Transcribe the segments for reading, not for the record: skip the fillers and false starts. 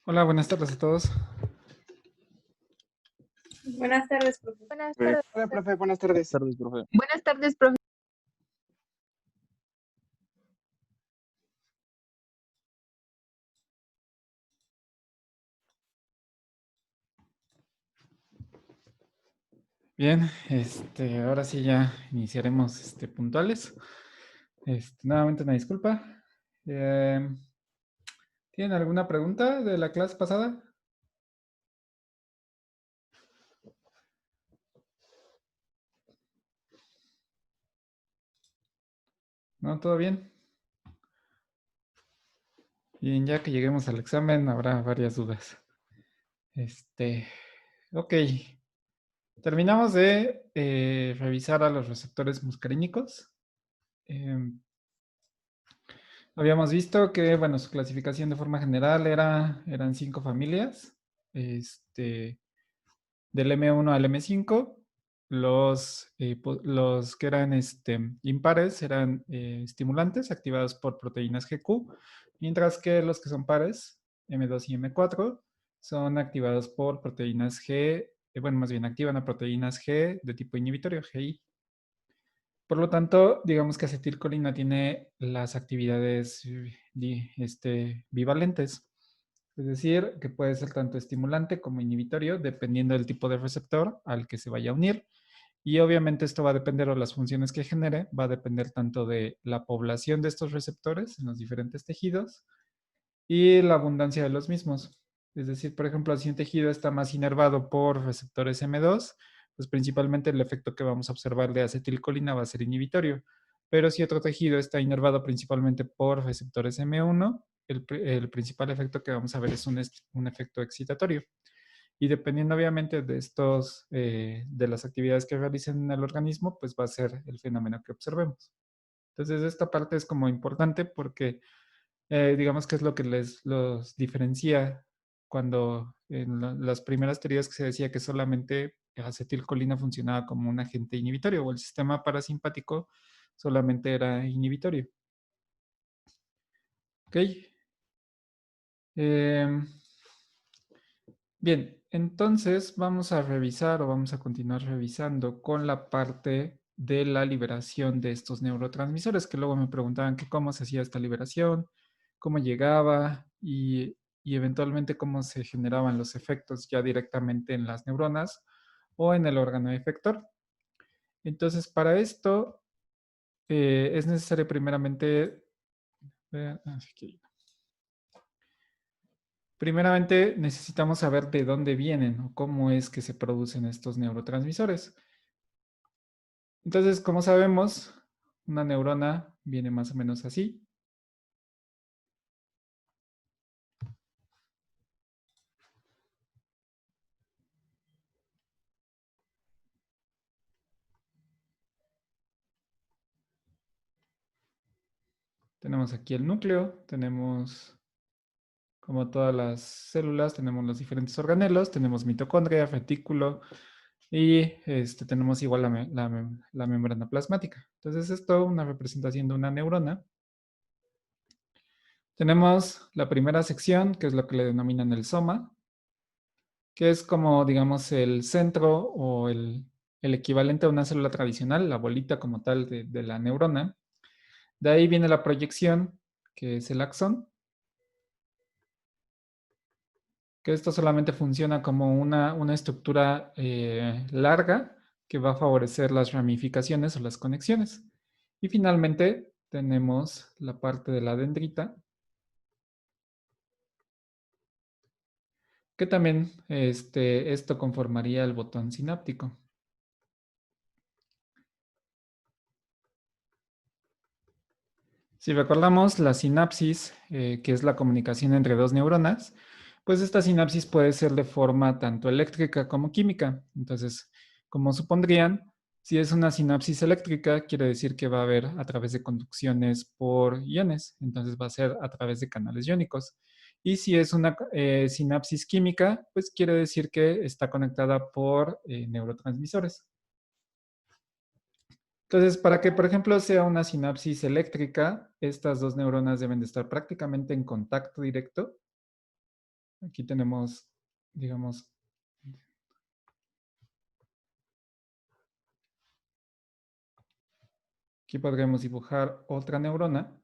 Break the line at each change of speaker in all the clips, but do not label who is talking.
Hola, buenas tardes a todos.
Buenas tardes, profe.
Buenas tardes.
Hola, profe, buenas tardes.
Buenas tardes, profe.
Buenas tardes, profe.
Bien, ahora sí ya iniciaremos puntuales. Nuevamente una disculpa. ¿Tienen alguna pregunta de la clase pasada? ¿No? ¿Todo bien? Bien, ya que lleguemos al examen habrá varias dudas. Ok. Terminamos de revisar a los receptores muscarínicos. Habíamos visto que, bueno, su clasificación de forma general eran 5 familias. Del M1 al M5, los que eran impares eran estimulantes activados por proteínas GQ, mientras que los que son pares, M2 y M4, son activados por proteínas G, bueno, más bien activan a proteínas G de tipo inhibitorio, GI. Por lo tanto, digamos que acetilcolina tiene las actividades bivalentes. Es decir, que puede ser tanto estimulante como inhibitorio, dependiendo del tipo de receptor al que se vaya a unir. Y obviamente esto va a depender, o las funciones que genere, va a depender tanto de la población de estos receptores en los diferentes tejidos y la abundancia de los mismos. Es decir, por ejemplo, si un tejido está más inervado por receptores M2, pues principalmente el efecto que vamos a observar de acetilcolina va a ser inhibitorio. Pero si otro tejido está inervado principalmente por receptores M1, el principal efecto que vamos a ver es un efecto excitatorio. Y dependiendo obviamente de de las actividades que realicen en el organismo, pues va a ser el fenómeno que observemos. Entonces esta parte es como importante porque digamos que es lo que los diferencia cuando en las primeras teorías que se decía que solamente acetilcolina funcionaba como un agente inhibitorio o el sistema parasimpático solamente era inhibitorio. Ok. Bien, entonces vamos a revisar o vamos a continuar revisando con la parte de la liberación de estos neurotransmisores, que luego me preguntaban que cómo se hacía esta liberación, cómo llegaba y eventualmente cómo se generaban los efectos ya directamente en las neuronas o en el órgano efector. Entonces, para esto es necesario primeramente... Primeramente, necesitamos saber de dónde vienen o cómo es que se producen estos neurotransmisores. Entonces, como sabemos, una neurona viene más o menos así. Tenemos aquí el núcleo, tenemos como todas las células, tenemos los diferentes organelos, tenemos mitocondria, retículo y tenemos igual la membrana plasmática. Entonces, esto es una representación de una neurona. Tenemos la primera sección, que es lo que le denominan el soma, que es como, digamos, el centro o el equivalente a una célula tradicional, la bolita como tal de la neurona. De ahí viene la proyección, que es el axón, que esto solamente funciona como una estructura larga que va a favorecer las ramificaciones o las conexiones. Y finalmente tenemos la parte de la dendrita, que también esto conformaría el botón sináptico. Si recordamos la sinapsis, que es la comunicación entre dos neuronas, pues esta sinapsis puede ser de forma tanto eléctrica como química. Entonces, como supondrían, si es una sinapsis eléctrica, quiere decir que va a haber a través de conducciones por iones. Entonces va a ser a través de canales iónicos. Y si es una sinapsis química, pues quiere decir que está conectada por neurotransmisores. Entonces, para que, por ejemplo, sea una sinapsis eléctrica, estas dos neuronas deben de estar prácticamente en contacto directo. Aquí tenemos, digamos, aquí podríamos dibujar otra neurona,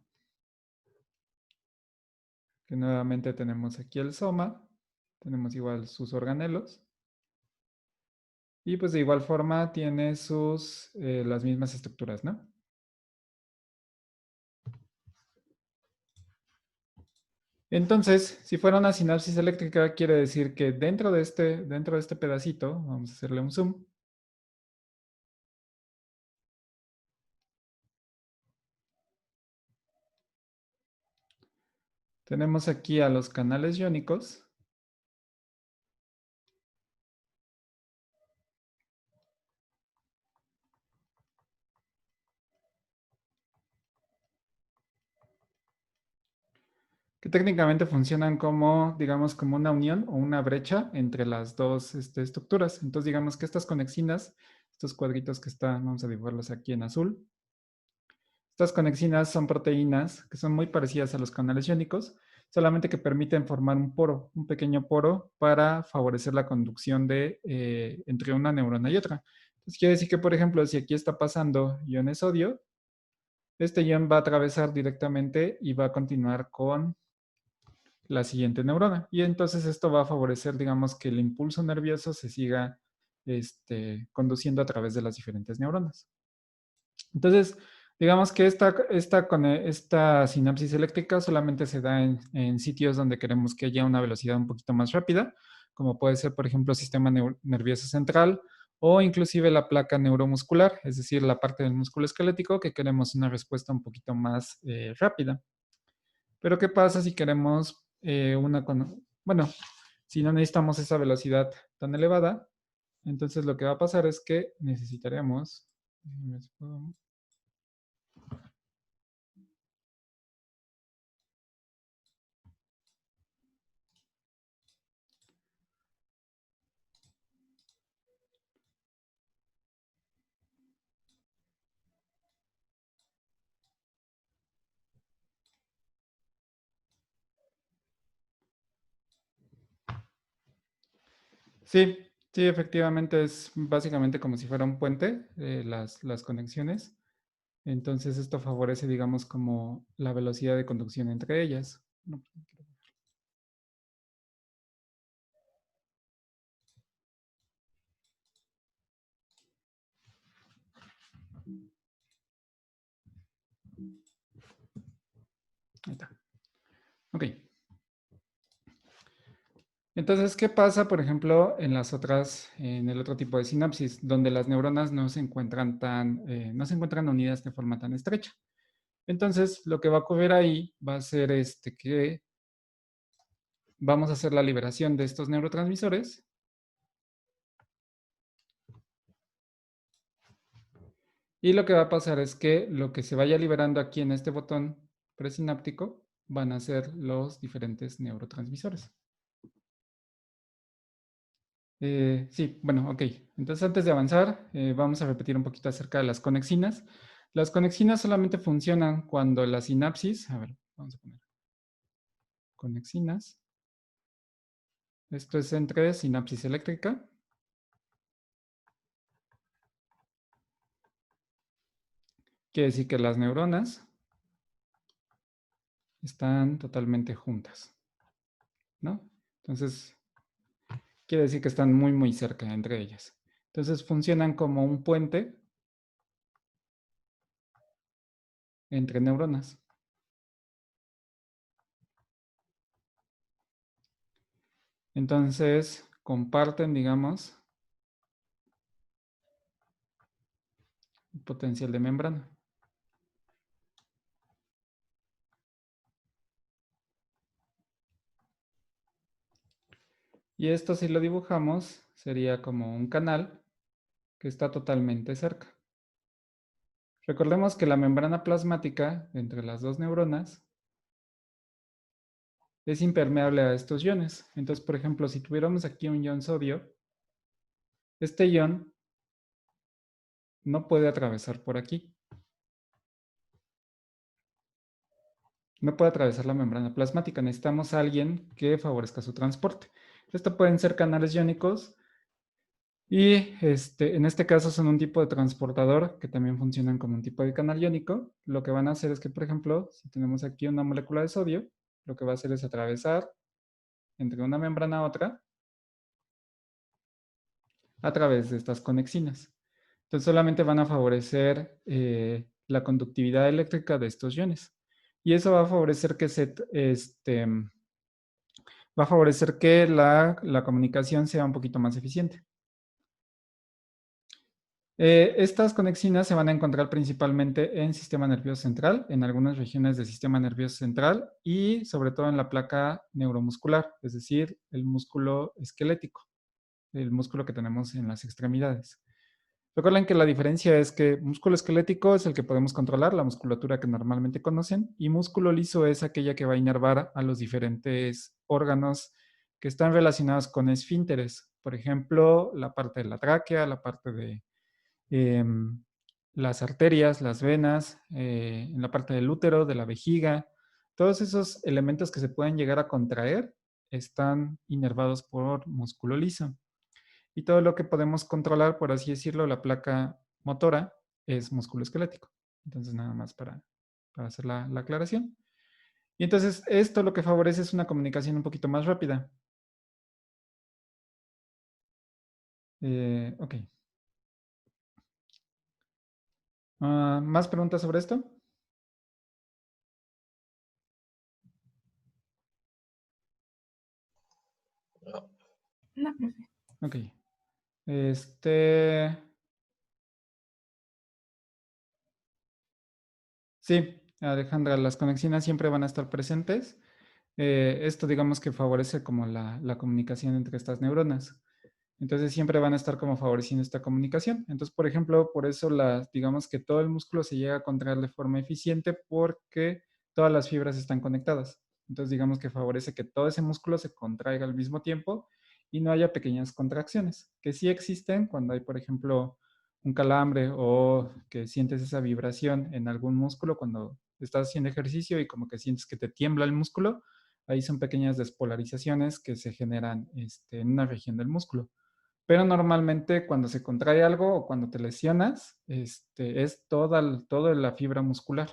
que nuevamente tenemos aquí el soma, tenemos igual sus organelos, y pues de igual forma tiene las mismas estructuras, ¿no? Entonces, si fuera una sinapsis eléctrica, quiere decir que dentro de este pedacito, vamos a hacerle un zoom, tenemos aquí a los canales iónicos, que técnicamente funcionan como, digamos, como una unión o una brecha entre las dos estructuras. Entonces, digamos que estas conexinas, estos cuadritos que están, vamos a dibujarlos aquí en azul, estas conexinas son proteínas que son muy parecidas a los canales iónicos, solamente que permiten formar un poro, un pequeño poro para favorecer la conducción entre una neurona y otra. Entonces, quiere decir que, por ejemplo, si aquí está pasando ion de sodio, este ion va a atravesar directamente y va a continuar con la siguiente neurona. Y entonces esto va a favorecer, digamos, que el impulso nervioso se siga conduciendo a través de las diferentes neuronas. Entonces, digamos que esta sinapsis eléctrica solamente se da en sitios donde queremos que haya una velocidad un poquito más rápida, como puede ser, por ejemplo, sistema nervioso central o inclusive la placa neuromuscular, es decir, la parte del músculo esquelético que queremos una respuesta un poquito más rápida. Pero ¿qué pasa si queremos bueno, si no necesitamos esa velocidad tan elevada? Entonces lo que va a pasar es que necesitaremos... Sí, sí, efectivamente es básicamente como si fuera un puente, las conexiones. Entonces esto favorece, digamos, como la velocidad de conducción entre ellas. No, ahí está. Ok. Entonces, ¿qué pasa, por ejemplo, en el otro tipo de sinapsis, donde las neuronas no se encuentran unidas de forma tan estrecha? Entonces, lo que va a ocurrir ahí va a ser que vamos a hacer la liberación de estos neurotransmisores y lo que va a pasar es que lo que se vaya liberando aquí en este botón presináptico van a ser los diferentes neurotransmisores. Sí, bueno, ok. Entonces, antes de avanzar, vamos a repetir un poquito acerca de las conexinas. Las conexinas solamente funcionan cuando la sinapsis, a ver, vamos a poner conexinas. Esto es entre sinapsis eléctrica. Quiere decir que las neuronas están totalmente juntas, ¿no? Entonces, quiere decir que están muy, muy cerca entre ellas. Entonces, funcionan como un puente entre neuronas. Entonces, comparten, digamos, potencial de membrana. Y esto, si lo dibujamos, sería como un canal que está totalmente cerca. Recordemos que la membrana plasmática entre las dos neuronas es impermeable a estos iones. Entonces, por ejemplo, si tuviéramos aquí un ion sodio, este ion no puede atravesar por aquí. no puede atravesar la membrana plasmática. Necesitamos a alguien que favorezca su transporte. Esto pueden ser canales iónicos y en este caso son un tipo de transportador que también funcionan como un tipo de canal iónico. Lo que van a hacer es que, por ejemplo, si tenemos aquí una molécula de sodio, lo que va a hacer es atravesar entre una membrana a otra a través de estas conexinas. Entonces solamente van a favorecer la conductividad eléctrica de estos iones. Y eso va a favorecer que la comunicación sea un poquito más eficiente. Estas conexinas se van a encontrar principalmente en sistema nervioso central, en algunas regiones del sistema nervioso central y sobre todo en la placa neuromuscular, es decir, el músculo esquelético, el músculo que tenemos en las extremidades. Recuerden que la diferencia es que músculo esquelético es el que podemos controlar, la musculatura que normalmente conocen, y músculo liso es aquella que va a inervar a los diferentes órganos que están relacionados con esfínteres. Por ejemplo, la parte de la tráquea, la parte de eh, las arterias, las venas, en la parte del útero, de la vejiga. Todos esos elementos que se pueden llegar a contraer están inervados por músculo liso. Y todo lo que podemos controlar, por así decirlo, la placa motora, es músculo esquelético. Entonces, nada más para hacer la aclaración. Y entonces, esto lo que favorece es una comunicación un poquito más rápida. Ok. ¿Más preguntas sobre esto?
No, profe.
Ok. Este... Sí, Alejandra, las conexiones siempre van a estar presentes. Esto digamos que favorece como la comunicación entre estas neuronas. Entonces siempre van a estar como favoreciendo esta comunicación. Entonces, por ejemplo, por eso digamos que todo el músculo se llega a contraer de forma eficiente porque todas las fibras están conectadas. Entonces, digamos que favorece que todo ese músculo se contraiga al mismo tiempo y no haya pequeñas contracciones, que sí existen cuando hay, por ejemplo, un calambre o que sientes esa vibración en algún músculo cuando estás haciendo ejercicio y como que sientes que te tiembla el músculo. Ahí son pequeñas despolarizaciones que se generan en una región del músculo. Pero normalmente cuando se contrae algo o cuando te lesionas, es toda la fibra muscular.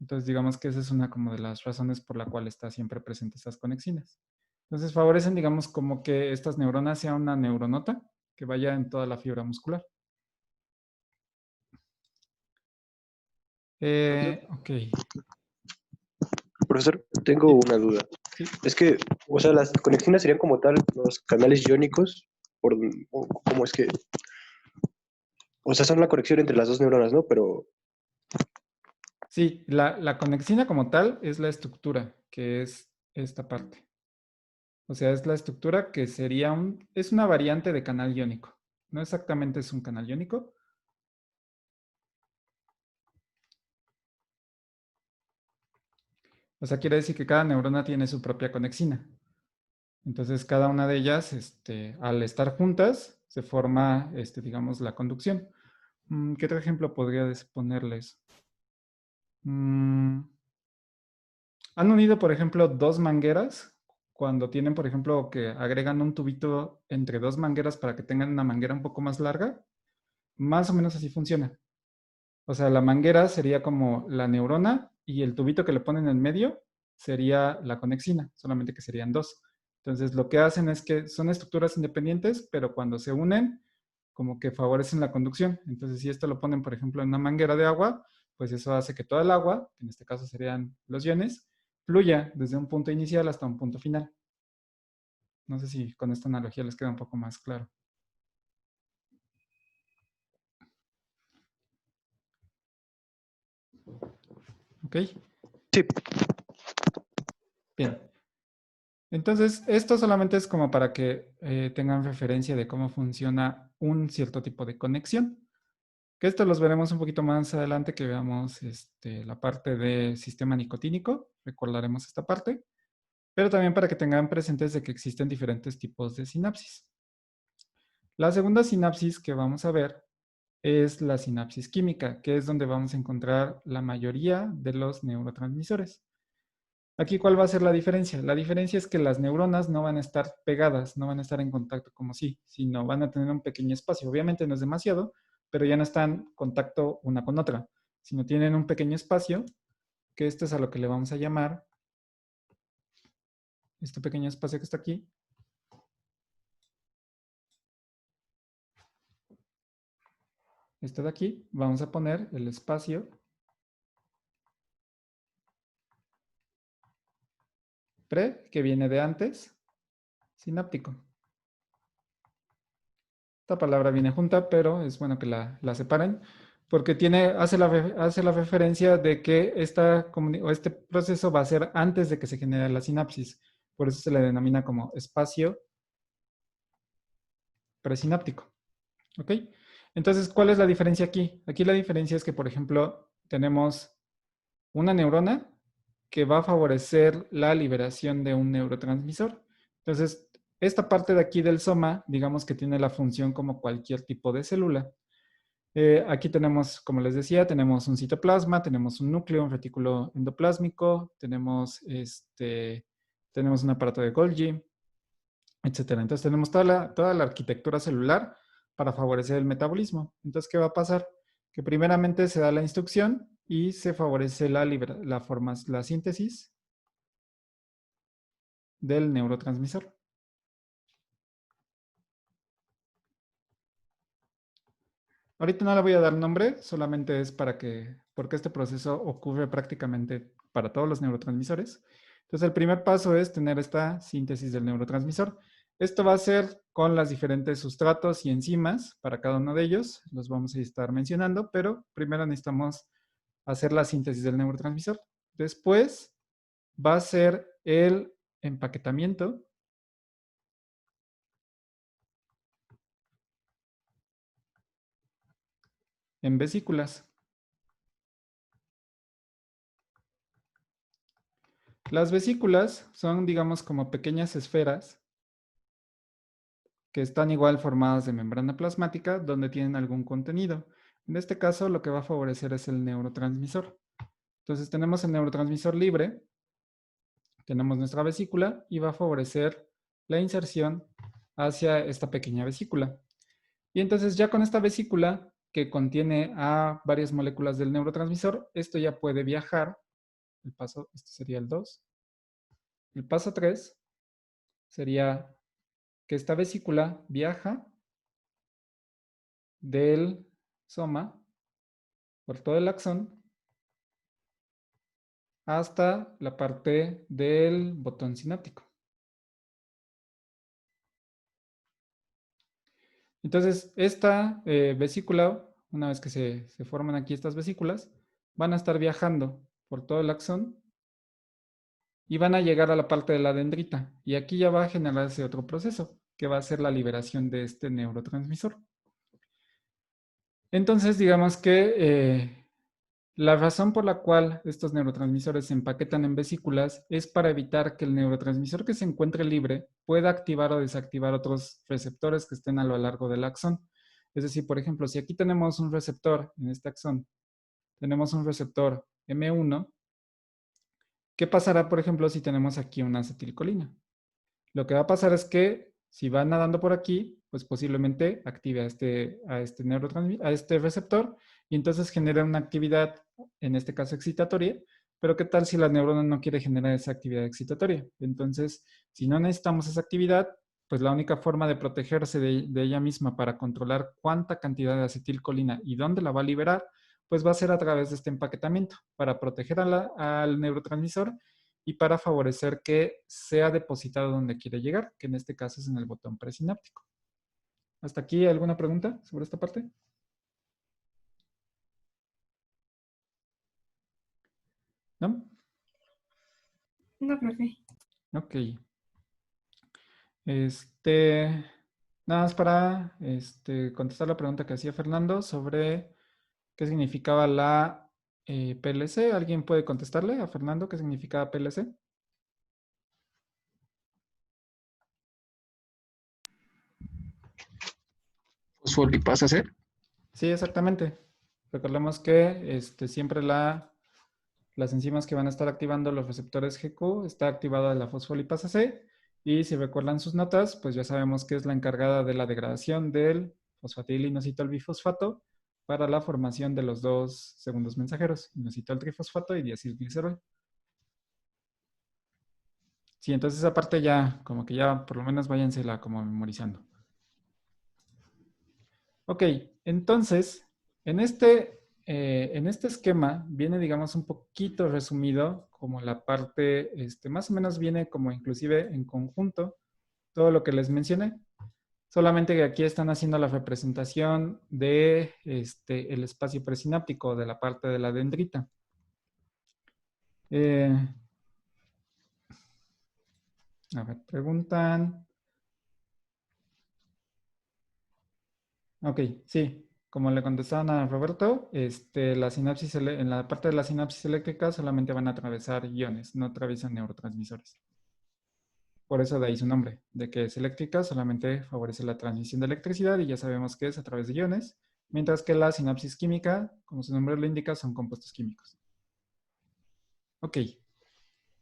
Entonces, digamos que esa es una como de las razones por la cual está siempre presente estas conexiones. Entonces, favorecen, digamos, como que estas neuronas sean una neuronota que vaya en toda la fibra muscular. Ok,
Profesor, tengo
sí,
una duda.
sí.
Es que, o sea, las conexiones serían como tal los canales iónicos, ¿cómo es que? O sea, son la conexión entre las dos neuronas, ¿no? Pero,
Sí, la conexina como tal es la estructura, que es esta parte. O sea, es la estructura que es una variante de canal iónico. No exactamente es un canal iónico. O sea, quiere decir que cada neurona tiene su propia conexina. Entonces, cada una de ellas, al estar juntas, se forma, digamos, la conducción. ¿Qué otro ejemplo podría ponerles? Mm, Han unido, por ejemplo, dos mangueras. Cuando tienen, por ejemplo, que agregan un tubito entre dos mangueras para que tengan una manguera un poco más larga, más o menos así funciona. O sea, la manguera sería como la neurona y el tubito que le ponen en medio sería la conexina, solamente que serían dos. Entonces, lo que hacen es que son estructuras independientes, pero cuando se unen, como que favorecen la conducción. Entonces, si esto lo ponen, por ejemplo, en una manguera de agua, pues eso hace que todo el agua, que en este caso serían los iones, fluya desde un punto inicial hasta un punto final. No sé si con esta analogía les queda un poco más claro. ¿Ok?
sí,
Bien. Entonces, esto solamente es como para que tengan referencia de cómo funciona un cierto tipo de conexión. Que esto los veremos un poquito más adelante que veamos la parte de sistema nicotínico. Recordaremos esta parte. Pero también para que tengan presentes de que existen diferentes tipos de sinapsis. La segunda sinapsis que vamos a ver es la sinapsis química, que es donde vamos a encontrar la mayoría de los neurotransmisores. Aquí, ¿cuál va a ser la diferencia? La diferencia es que las neuronas no van a estar pegadas, no van a estar en contacto como sí, sino van a tener un pequeño espacio. Obviamente no es demasiado, pero ya no están en contacto una con otra, sino tienen un pequeño espacio, que esto es a lo que le vamos a llamar, este pequeño espacio que está aquí, este de aquí, vamos a poner el espacio pre, que viene de antes, sináptico. Esta palabra viene junta, pero es bueno que la separen, porque hace la referencia de que este proceso va a ser antes de que se genere la sinapsis. Por eso se le denomina como espacio presináptico. ¿Ok? Entonces, ¿cuál es la diferencia aquí? Aquí la diferencia es que, por ejemplo, tenemos una neurona que va a favorecer la liberación de un neurotransmisor. Entonces, esta parte de aquí del soma, digamos que tiene la función como cualquier tipo de célula. Aquí tenemos, como les decía, tenemos un citoplasma, tenemos un núcleo, un retículo endoplásmico, tenemos un aparato de Golgi, etcétera. Entonces tenemos toda la arquitectura celular para favorecer el metabolismo. Entonces, ¿qué va a pasar? Que primeramente se da la instrucción y se favorece la síntesis del neurotransmisor. Ahorita no le voy a dar nombre, solamente es porque este proceso ocurre prácticamente para todos los neurotransmisores. Entonces, el primer paso es tener esta síntesis del neurotransmisor. Esto va a ser con los diferentes sustratos y enzimas para cada uno de ellos. Los vamos a estar mencionando, pero primero necesitamos hacer la síntesis del neurotransmisor. Después va a ser el empaquetamiento en vesículas. Las vesículas son, digamos, como pequeñas esferas que están igual formadas de membrana plasmática donde tienen algún contenido. En este caso, lo que va a favorecer es el neurotransmisor. Entonces, tenemos el neurotransmisor libre, tenemos nuestra vesícula y va a favorecer la inserción hacia esta pequeña vesícula. Y entonces, ya con esta vesícula que contiene a varias moléculas del neurotransmisor, esto ya puede viajar. Este sería el 2. El paso 3 sería que esta vesícula viaja del soma por todo el axón hasta la parte del botón sináptico. Entonces, esta vesícula, una vez que se forman aquí estas vesículas, van a estar viajando por todo el axón y van a llegar a la parte de la dendrita. Y aquí ya va a generarse otro proceso, que va a ser la liberación de este neurotransmisor. Entonces, digamos que la razón por la cual estos neurotransmisores se empaquetan en vesículas es para evitar que el neurotransmisor que se encuentre libre pueda activar o desactivar otros receptores que estén a lo largo del axón. Es decir, por ejemplo, si aquí tenemos un receptor en este axón, tenemos un receptor M1, ¿qué pasará, por ejemplo, si tenemos aquí una acetilcolina? Lo que va a pasar es que si va nadando por aquí, pues posiblemente active a este receptor y entonces genera una actividad, en este caso excitatoria, pero ¿qué tal si la neurona no quiere generar esa actividad excitatoria? Entonces, si no necesitamos esa actividad, pues la única forma de protegerse de ella misma para controlar cuánta cantidad de acetilcolina y dónde la va a liberar, pues va a ser a través de este empaquetamiento para proteger al neurotransmisor y para favorecer que sea depositado donde quiere llegar, que en este caso es en el botón presináptico. ¿Hasta aquí alguna pregunta sobre esta parte? ¿No?
No, profe.
Ok. Nada más para contestar la pregunta que hacía Fernando sobre qué significaba la PLC. ¿Alguien puede contestarle a Fernando qué significaba PLC?
Fosfolipasa C.
Sí, exactamente. Recordemos que siempre las enzimas que van a estar activando los receptores GQ está activada la fosfolipasa C, y si recuerdan sus notas, pues ya sabemos que es la encargada de la degradación del fosfatidilinositol bifosfato para la formación de los dos segundos mensajeros, inositol trifosfato y diacilglicerol. Sí, entonces esa parte ya, como que ya por lo menos váyansela como memorizando. Ok, entonces, en este esquema viene, digamos, un poquito resumido como la parte, más o menos viene como inclusive en conjunto todo lo que les mencioné, solamente que aquí están haciendo la representación de el espacio presináptico de la parte de la dendrita. A ver, preguntan. Ok, sí. Como le contestaban a Roberto, la sinapsis en la parte de la sinapsis eléctrica solamente van a atravesar iones, no atraviesan neurotransmisores. Por eso de ahí su nombre, de que es eléctrica, solamente favorece la transmisión de electricidad y ya sabemos que es a través de iones, mientras que la sinapsis química, como su nombre lo indica, son compuestos químicos. Ok,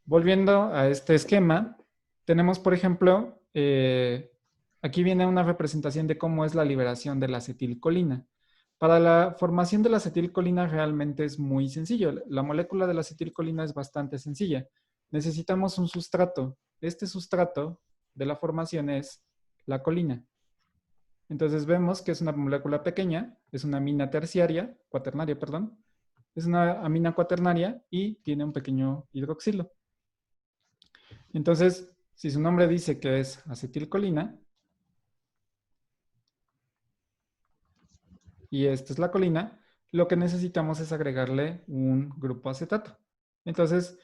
volviendo a este esquema, tenemos, por ejemplo, aquí viene una representación de cómo es la liberación de la acetilcolina. Para la formación de la acetilcolina realmente es muy sencillo. La molécula de la acetilcolina es bastante sencilla. Necesitamos un sustrato. Este sustrato de la formación es la colina. Entonces vemos que es una molécula pequeña, es una amina terciaria, cuaternaria, perdón. Es una amina cuaternaria y tiene un pequeño hidroxilo. Entonces, si su nombre dice que es acetilcolina, y esta es la colina, lo que necesitamos es agregarle un grupo acetato. Entonces,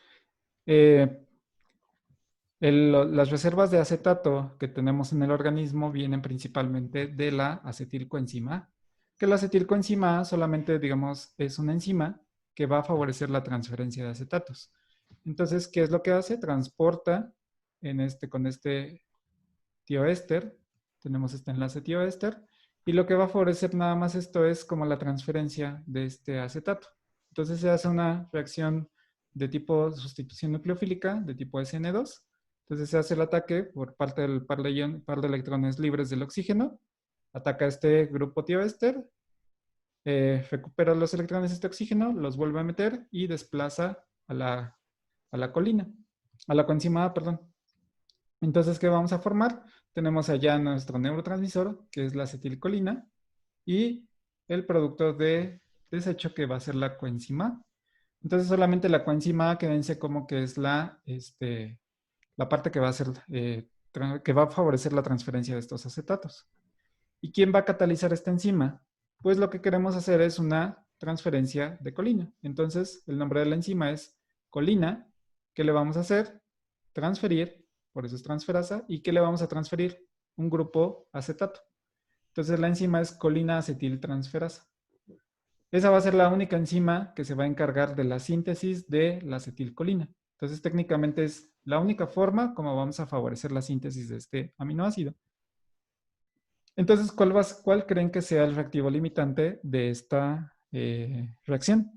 las reservas de acetato que tenemos en el organismo vienen principalmente de la acetilcoenzima A, que la acetilcoenzima A solamente, digamos, es una enzima que va a favorecer la transferencia de acetatos. Entonces, ¿qué es lo que hace? Transporta con este tioéster, tenemos este enlace tioéster, y lo que va a favorecer nada más esto es como la transferencia de este acetato. Entonces se hace una reacción de tipo sustitución nucleofílica, de tipo SN2. Entonces se hace el ataque por parte del par de electrones libres del oxígeno, ataca este grupo tioéster, recupera los electrones de este oxígeno, los vuelve a meter y desplaza a la colina, a la coenzima A, perdón. Entonces, ¿qué vamos a formar? Tenemos allá nuestro neurotransmisor, que es la acetilcolina, y el producto de desecho, que va a ser la coenzima A. Entonces, solamente la coenzima A, quédense como que es la parte que va a ser, que va a favorecer la transferencia de estos acetatos. ¿Y quién va a catalizar esta enzima? Pues lo que queremos hacer es una transferencia de colina. Entonces, el nombre de la enzima es colina. ¿Qué le vamos a hacer? Transferir, por eso es transferasa. ¿Y qué le vamos a transferir? Un grupo acetato. Entonces, la enzima es colina acetiltransferasa. Esa va a ser la única enzima que se va a encargar de la síntesis de la acetilcolina. Entonces, técnicamente es la única forma como vamos a favorecer la síntesis de este aminoácido. Entonces, ¿cuál creen que sea el reactivo limitante de esta reacción?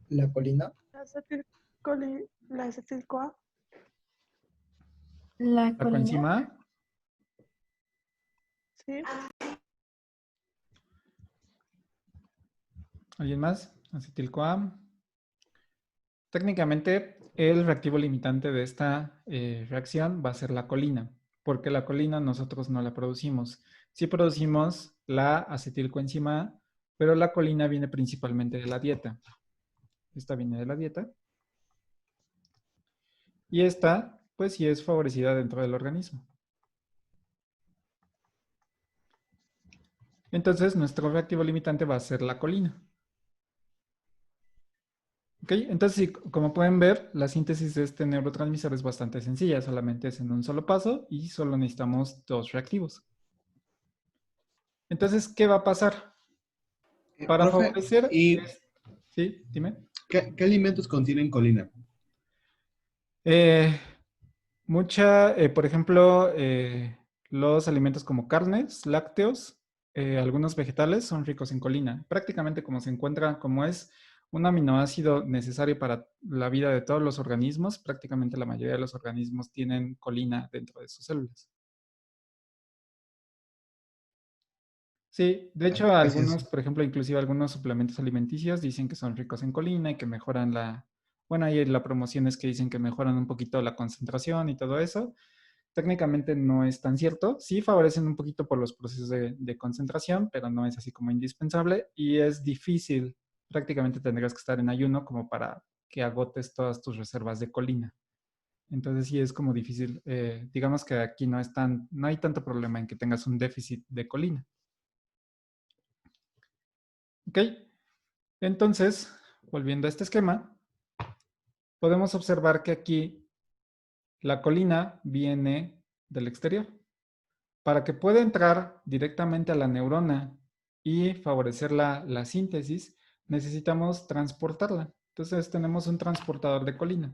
La colina.
La acetil-CoA.
La coenzima A.
Sí.
¿Alguien más? Acetil-CoA. Técnicamente, el reactivo limitante de esta reacción va a ser la colina, porque la colina nosotros no la producimos. Sí producimos la acetilcoenzima A, pero la colina viene principalmente de la dieta. Esta viene de la dieta. Y esta, pues sí es favorecida dentro del organismo. Entonces, nuestro reactivo limitante va a ser la colina. ¿Ok? Entonces, sí, como pueden ver, la síntesis de este neurotransmisor es bastante sencilla, solamente es en un solo paso y solo necesitamos dos reactivos. Entonces, ¿qué va a pasar? Para
Profe,
favorecer...
¿y
Sí, dime.
qué alimentos contienen colina?
Por ejemplo, Los alimentos como carnes, lácteos, algunos vegetales son ricos en colina. Prácticamente como se encuentra, como es un aminoácido necesario para la vida de todos los organismos, prácticamente la mayoría de los organismos tienen colina dentro de sus células. Sí, de hecho
Gracias.
algunos, por ejemplo, inclusive algunos suplementos alimenticios dicen que son ricos en colina y que mejoran bueno, ahí la promoción es que dicen que mejoran un poquito la concentración y todo eso. Técnicamente no es tan cierto. Sí favorecen un poquito por los procesos de concentración, pero no es así como indispensable y es difícil. Prácticamente tendrías que estar en ayuno como para que agotes todas tus reservas de colina. Entonces sí es como difícil. Digamos que aquí no hay tanto problema en que tengas un déficit de colina. ¿Ok? Entonces, volviendo a este esquema, podemos observar que aquí la colina viene del exterior. Para que pueda entrar directamente a la neurona y favorecer la síntesis, necesitamos transportarla. Entonces tenemos un transportador de colina.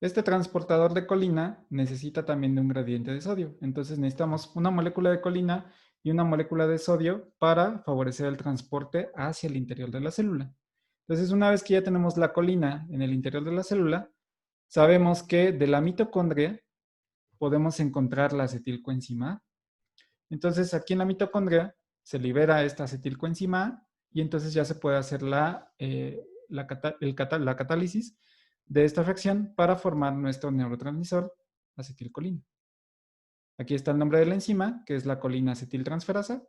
Este transportador de colina necesita también de un gradiente de sodio. Entonces necesitamos una molécula de colina y una molécula de sodio para favorecer el transporte hacia el interior de la célula. Entonces, una vez que ya tenemos la colina en el interior de la célula, sabemos que de la mitocondria podemos encontrar la acetilcoenzima A. Entonces, aquí en la mitocondria se libera esta acetilcoenzima A y entonces ya se puede hacer la catálisis de esta reacción para formar nuestro neurotransmisor acetilcolina. Aquí está el nombre de la enzima, que es la colina acetiltransferasa,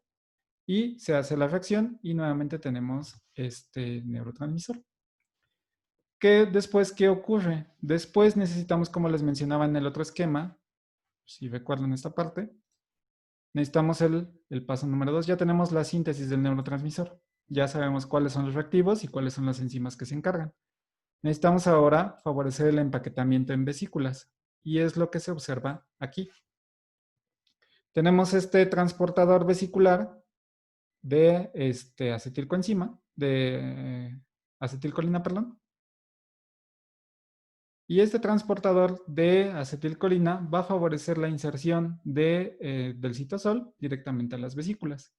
y se hace la reacción y nuevamente tenemos este neurotransmisor. ¿Qué ocurre? Después necesitamos, como les mencionaba en el otro esquema, si recuerdan esta parte, necesitamos el paso número 2. Ya tenemos la síntesis del neurotransmisor. Ya sabemos cuáles son los reactivos y cuáles son las enzimas que se encargan. Necesitamos ahora favorecer el empaquetamiento en vesículas. Y es lo que se observa aquí. Tenemos este transportador vesicular de acetilcoenzima, de acetilcolina, perdón. Y este transportador de acetilcolina va a favorecer la inserción del citosol directamente a las vesículas.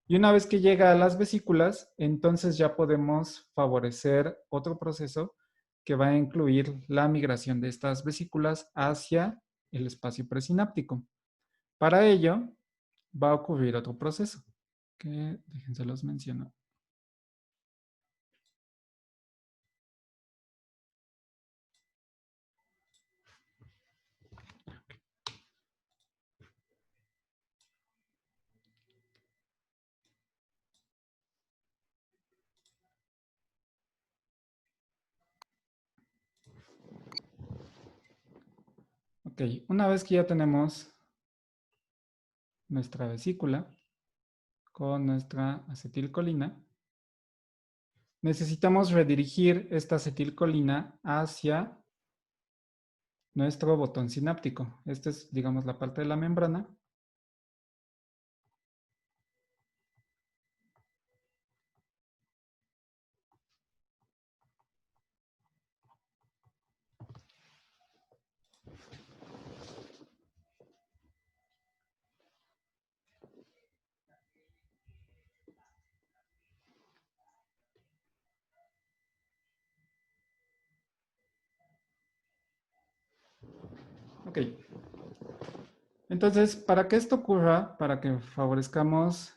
Y una vez que llega a las vesículas, entonces ya podemos favorecer otro proceso que va a incluir la migración de estas vesículas hacia el espacio presináptico. Para ello, va a ocurrir otro proceso, que déjense los menciono. Ok, una vez que ya tenemos nuestra vesícula con nuestra acetilcolina, necesitamos redirigir esta acetilcolina hacia nuestro botón sináptico. Esta es, digamos, la parte de la membrana. Ok. Entonces, para que esto ocurra, para que favorezcamos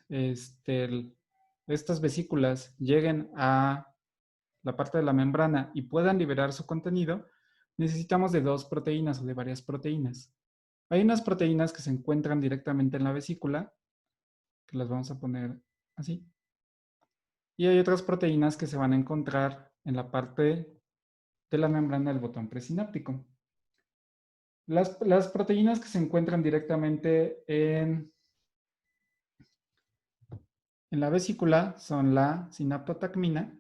estas vesículas lleguen a la parte de la membrana y puedan liberar su contenido, necesitamos de dos proteínas o de varias proteínas. Hay unas proteínas que se encuentran directamente en la vesícula, que las vamos a poner así. Y hay otras proteínas que se van a encontrar en la parte de la membrana del botón presináptico. Las proteínas que se encuentran directamente en la vesícula son la sinaptotacmina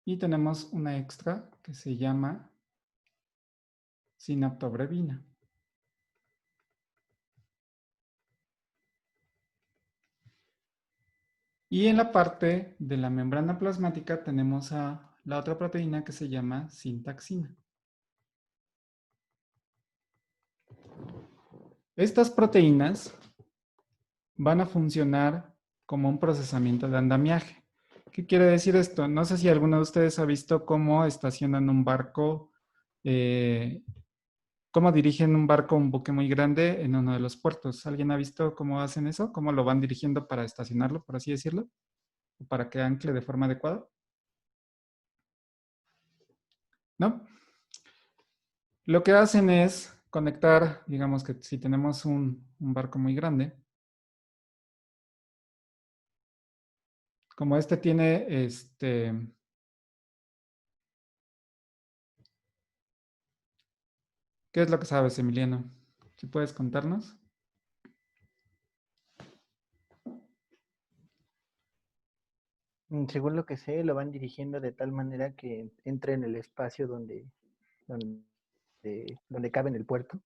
y tenemos una extra que se llama sinaptobrevina. Y en la parte de la membrana plasmática tenemos a la otra proteína que se llama sintaxina. Estas proteínas van a funcionar como un procesamiento de andamiaje. ¿Qué quiere decir esto? No sé si alguno de ustedes ha visto cómo estacionan un barco, cómo dirigen un barco, un buque muy grande en uno de los puertos. ¿Alguien ha visto cómo hacen eso? ¿Cómo lo van dirigiendo para estacionarlo, por así decirlo? ¿O para que ancle de forma adecuada? ¿No? Lo que hacen es conectar, digamos que si tenemos un barco muy grande, como este tiene ¿qué es lo que sabes, Emiliano? ¿Sí puedes contarnos?
Según lo que sé, lo van dirigiendo de tal manera que entre en el espacio donde cabe en el puerto.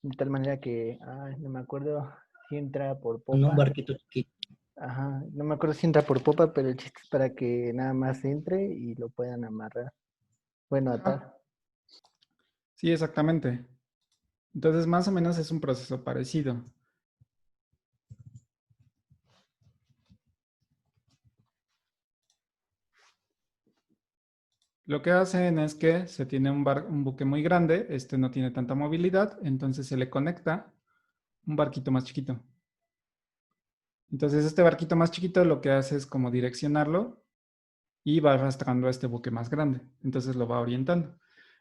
De tal manera que, no me acuerdo si entra por
Con un
popa.
barquito chiquito.
Ajá, no me acuerdo si entra por popa, pero el chiste es para que nada más entre y lo puedan amarrar. Bueno, atar.
Sí, exactamente. Entonces, más o menos es un proceso parecido. Lo que hacen es que se tiene un buque muy grande, este no tiene tanta movilidad, entonces se le conecta un barquito más chiquito. Entonces, este barquito más chiquito lo que hace es como direccionarlo y va arrastrando a este buque más grande. Entonces lo va orientando.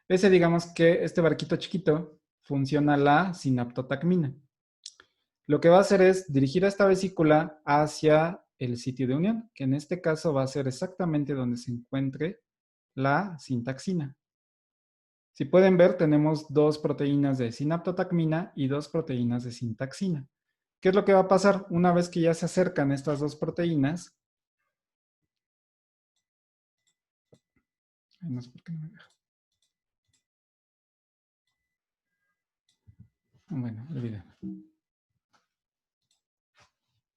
Digamos que este barquito chiquito funciona la sinaptotacmina. Lo que va a hacer es dirigir a esta vesícula hacia el sitio de unión, que en este caso va a ser exactamente donde se encuentre la sintaxina. Si pueden ver, tenemos dos proteínas de sinaptotacmina y dos proteínas de sintaxina. ¿Qué es lo que va a pasar? Una vez que ya se acercan estas dos proteínas, no sé por qué no me deja. Bueno, olvídenlo.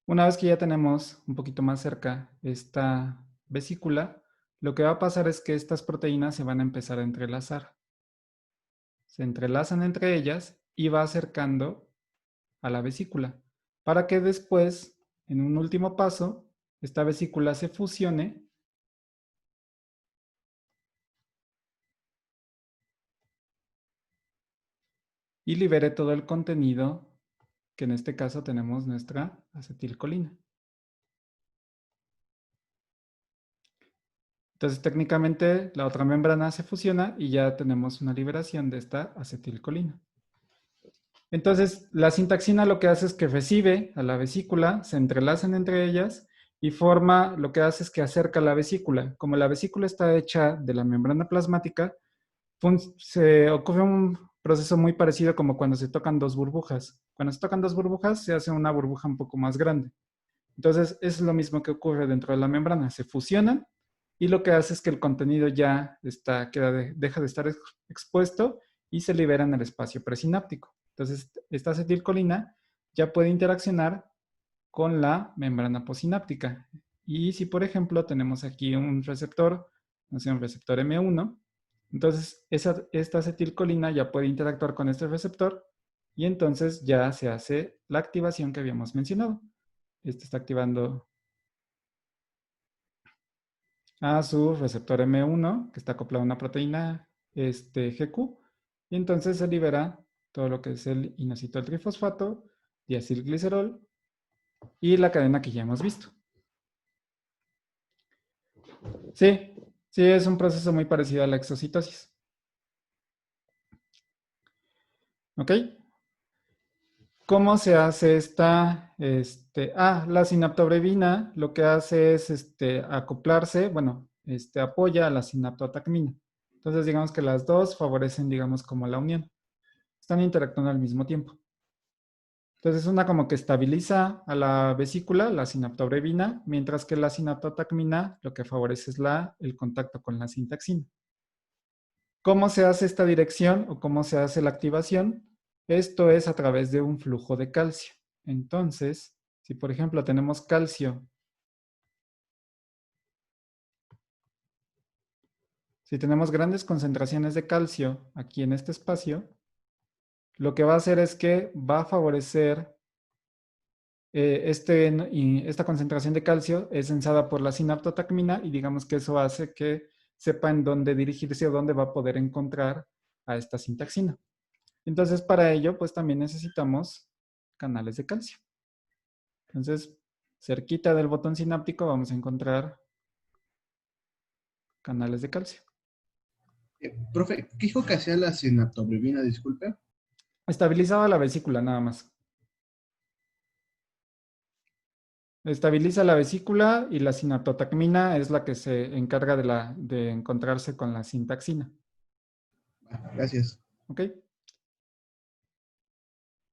Una vez que ya tenemos un poquito más cerca esta vesícula, lo que va a pasar es que estas proteínas se van a empezar a entrelazar. Se entrelazan entre ellas y va acercando a la vesícula, para que después, en un último paso, esta vesícula se fusione y libere todo el contenido, que en este caso tenemos nuestra acetilcolina. Entonces, técnicamente, la otra membrana se fusiona y ya tenemos una liberación de esta acetilcolina. Entonces, la sintaxina lo que hace es que recibe a la vesícula, se entrelazan entre ellas y forma, lo que hace es que acerca la vesícula. Como la vesícula está hecha de la membrana plasmática, se ocurre un proceso muy parecido como cuando se tocan dos burbujas. Cuando se tocan dos burbujas, se hace una burbuja un poco más grande. Entonces, es lo mismo que ocurre dentro de la membrana. Se fusionan y lo que hace es que el contenido ya deja de estar expuesto y se libera en el espacio presináptico. Entonces, esta acetilcolina ya puede interaccionar con la membrana posináptica. Y si, por ejemplo, tenemos aquí un receptor, no sé, un receptor M1, entonces esta acetilcolina ya puede interactuar con este receptor y entonces ya se hace la activación que habíamos mencionado. Este está activando a su receptor M1, que está acoplado a una proteína GQ, y entonces se libera todo lo que es el inositol trifosfato, diacilglicerol y la cadena que ya hemos visto. Sí, sí, es un proceso muy parecido a la exocitosis. ¿Ok? ¿Cómo se hace esta? La sinaptobrevina lo que hace es acoplarse, bueno, apoya a la sinaptotacmina. Entonces, digamos que las dos favorecen, digamos, como la unión. Están interactuando al mismo tiempo. Entonces, una como que estabiliza a la vesícula, la sinaptobrevina, mientras que la sinaptotacmina lo que favorece es el contacto con la sintaxina. ¿Cómo se hace esta dirección o cómo se hace la activación? Esto es a través de un flujo de calcio. Entonces, si por ejemplo tenemos calcio Si tenemos grandes concentraciones de calcio aquí en este espacio, lo que va a hacer es que va a favorecer esta concentración de calcio es sensada por la sinaptotacmina y digamos que eso hace que sepa en dónde dirigirse o dónde va a poder encontrar a esta sintaxina. Entonces, para ello, pues también necesitamos canales de calcio. Entonces, cerquita del botón sináptico vamos a encontrar canales de calcio.
Profe, ¿qué dijo que hacía la sinaptobrevina? Disculpe.
Estabilizaba la vesícula nada más. Estabiliza la vesícula y la sinaptotacmina es la que se encarga de encontrarse con la sintaxina.
Gracias.
¿Ok?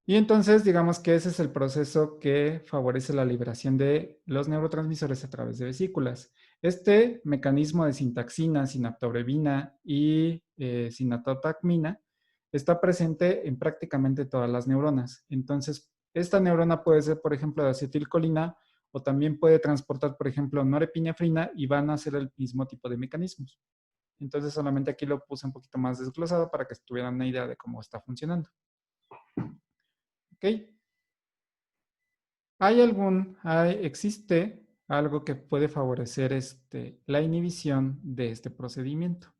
Y entonces, digamos que ese es el proceso que favorece la liberación de los neurotransmisores a través de vesículas. Este mecanismo de sintaxina, sinaptobrevina y sinaptotacmina está presente en prácticamente todas las neuronas. Entonces, esta neurona puede ser, por ejemplo, de acetilcolina o también puede transportar, por ejemplo, norepinefrina y van a ser el mismo tipo de mecanismos. Entonces, solamente aquí lo puse un poquito más desglosado para que tuvieran una idea de cómo está funcionando. ¿Ok? Existe algo que puede favorecer la inhibición de este procedimiento.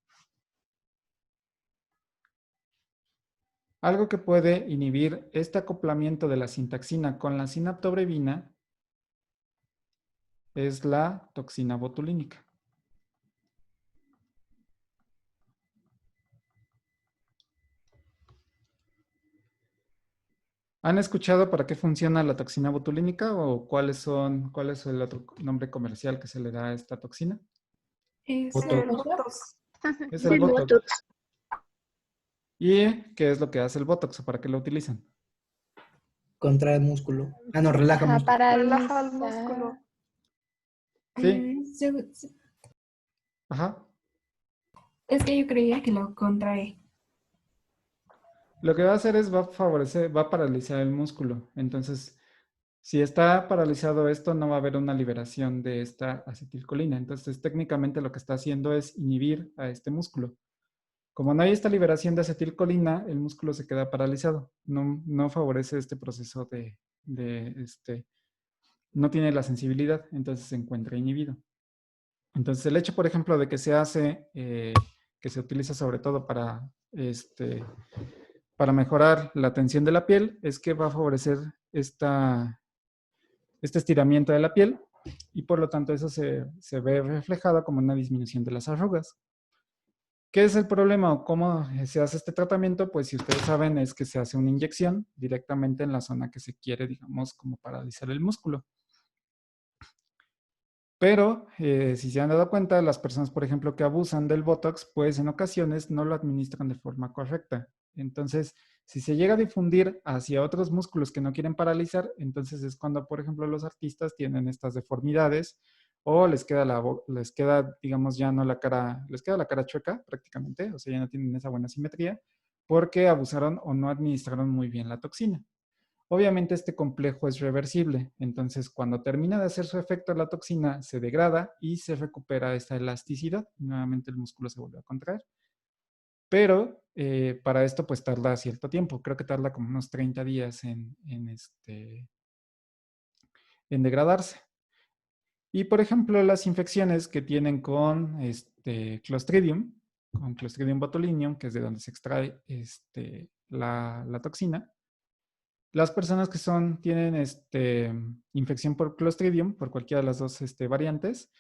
Algo que puede inhibir este acoplamiento de la sintaxina con la sinaptobrevina es la toxina botulínica. ¿Han escuchado para qué funciona la toxina botulínica o cuál es el otro nombre comercial que se le da a esta toxina?
El
Botox.
Botox.
Es el Botox. ¿Y qué es lo que hace el Botox o para qué lo utilizan?
Contrae músculo. Ah, no, relaja
Ajá,
músculo.
Relaja el
paraliza.
músculo.
Sí. Ajá.
Es que yo creía que lo contrae.
Lo que va a hacer es va a paralizar el músculo. Entonces, si está paralizado esto, no va a haber una liberación de esta acetilcolina. Entonces, técnicamente lo que está haciendo es inhibir a este músculo. Como no hay esta liberación de acetilcolina, el músculo se queda paralizado. No favorece este proceso no tiene la sensibilidad, entonces se encuentra inhibido. Entonces, el hecho, por ejemplo, de que que se utiliza sobre todo para mejorar la tensión de la piel, es que va a favorecer este estiramiento de la piel y por lo tanto eso se ve reflejado como una disminución de las arrugas. ¿Qué es el problema o cómo se hace este tratamiento? Pues si ustedes saben es que se hace una inyección directamente en la zona que se quiere, digamos, como paralizar el músculo. Pero si se han dado cuenta, las personas, por ejemplo, que abusan del Botox, pues en ocasiones no lo administran de forma correcta. Entonces, si se llega a difundir hacia otros músculos que no quieren paralizar, entonces es cuando, por ejemplo, los artistas tienen estas deformidades o les queda, digamos, ya no la cara, les queda la cara chueca prácticamente, o sea, ya no tienen esa buena simetría porque abusaron o no administraron muy bien la toxina. Obviamente este complejo es reversible, entonces cuando termina de hacer su efecto la toxina se degrada y se recupera esta elasticidad y nuevamente el músculo se vuelve a contraer. Pero para esto pues tarda cierto tiempo, creo que tarda como unos 30 días en degradarse. Y por ejemplo las infecciones que tienen con Clostridium botulinum, que es de donde se extrae la toxina, las personas que tienen infección por Clostridium, por cualquiera de las dos variantes,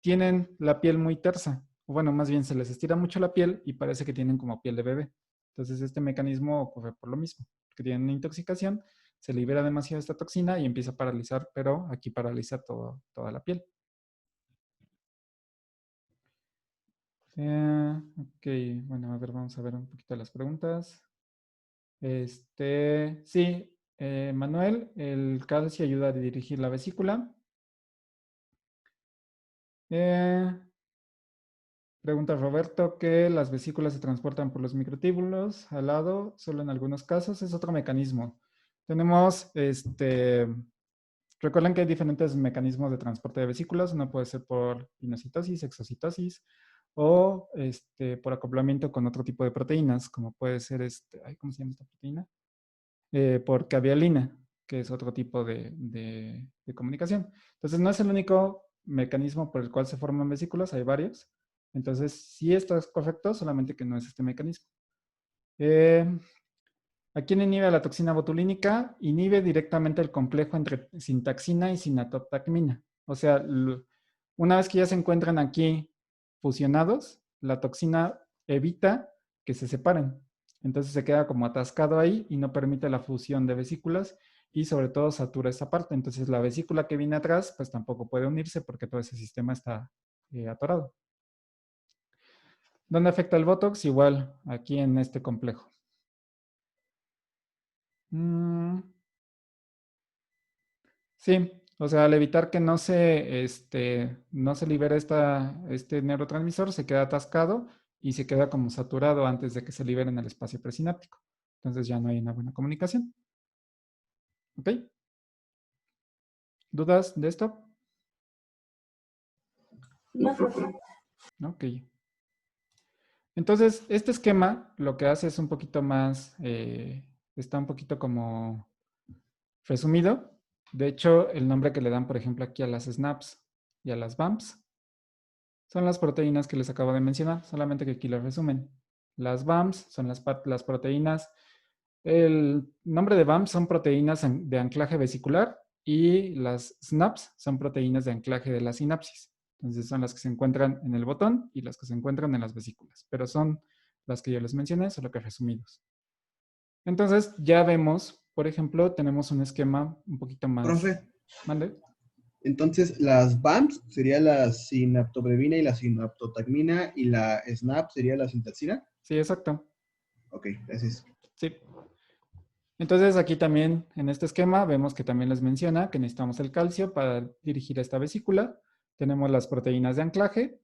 tienen la piel muy tersa. O bueno, más bien se les estira mucho la piel y parece que tienen como piel de bebé. Entonces este mecanismo ocurre por lo mismo. Que tienen una intoxicación, se libera demasiado esta toxina y empieza a paralizar, pero aquí paraliza toda la piel. Ok, bueno, a ver, vamos a ver un poquito las preguntas. Sí, Manuel, el calcio ayuda a dirigir la vesícula. Pregunta Roberto que las vesículas se transportan por los microtíbulos al lado, solo en algunos casos, es otro mecanismo. Tenemos, recuerden que hay diferentes mecanismos de transporte de vesículas, uno puede ser por pinocitosis, exocitosis, o por acoplamiento con otro tipo de proteínas, como puede ser ¿cómo se llama esta proteína? Por caveolina, que es otro tipo de comunicación. Entonces, no es el único mecanismo por el cual se forman vesículas, hay varios. Entonces, sí está correcto, solamente que no es este mecanismo. ¿A quién inhibe la toxina botulínica? Inhibe directamente el complejo entre sintaxina y sinatotacmina. O sea, una vez que ya se encuentran aquí fusionados, la toxina evita que se separen. Entonces se queda como atascado ahí y no permite la fusión de vesículas y sobre todo satura esa parte. Entonces la vesícula que viene atrás pues tampoco puede unirse porque todo ese sistema está atorado. ¿Dónde afecta el Botox? Igual, aquí en este complejo. Sí, o sea, al evitar que no se libere este neurotransmisor, se queda atascado y se queda como saturado antes de que se libere en el espacio presináptico. Entonces ya no hay una buena comunicación. ¿Ok? ¿Dudas de esto?
No, profe.
Ok. Entonces, este esquema lo que hace es un poquito más, está un poquito como resumido. De hecho, el nombre que le dan, por ejemplo, aquí a las SNAPs y a las BAMPs son las proteínas que les acabo de mencionar, solamente que aquí lo resumen. Las BAMPs son las proteínas. El nombre de BAMPs son proteínas de anclaje vesicular y las SNAPs son proteínas de anclaje de la sinapsis. Entonces son las que se encuentran en el botón y las que se encuentran en las vesículas, pero son las que yo les mencioné, solo que resumidos. Entonces ya vemos, por ejemplo, tenemos un esquema un poquito más...
Profe,
¿Mande?
entonces las BAMPs sería la sinaptobrevina y la sinaptotacmina y la SNAP sería la sintaxina.
Sí, exacto.
Ok, gracias.
Sí. Entonces aquí también en este esquema vemos que también les menciona que necesitamos el calcio para dirigir esta vesícula. Tenemos las proteínas de anclaje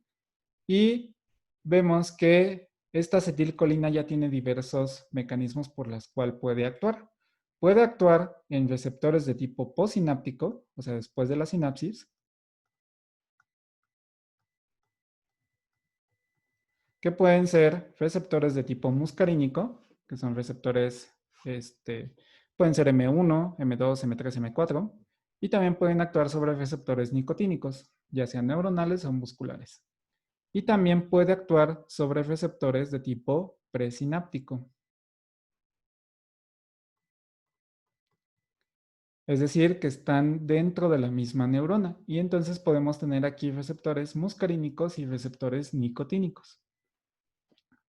y vemos que esta acetilcolina ya tiene diversos mecanismos por los cuales puede actuar. Puede actuar en receptores de tipo postsináptico, o sea, después de la sinapsis, que pueden ser receptores de tipo muscarínico, que son receptores, pueden ser M1, M2, M3, M4, y también pueden actuar sobre receptores nicotínicos, ya sean neuronales o musculares. Y también puede actuar sobre receptores de tipo presináptico. Es decir, que están dentro de la misma neurona. Y entonces podemos tener aquí receptores muscarínicos y receptores nicotínicos.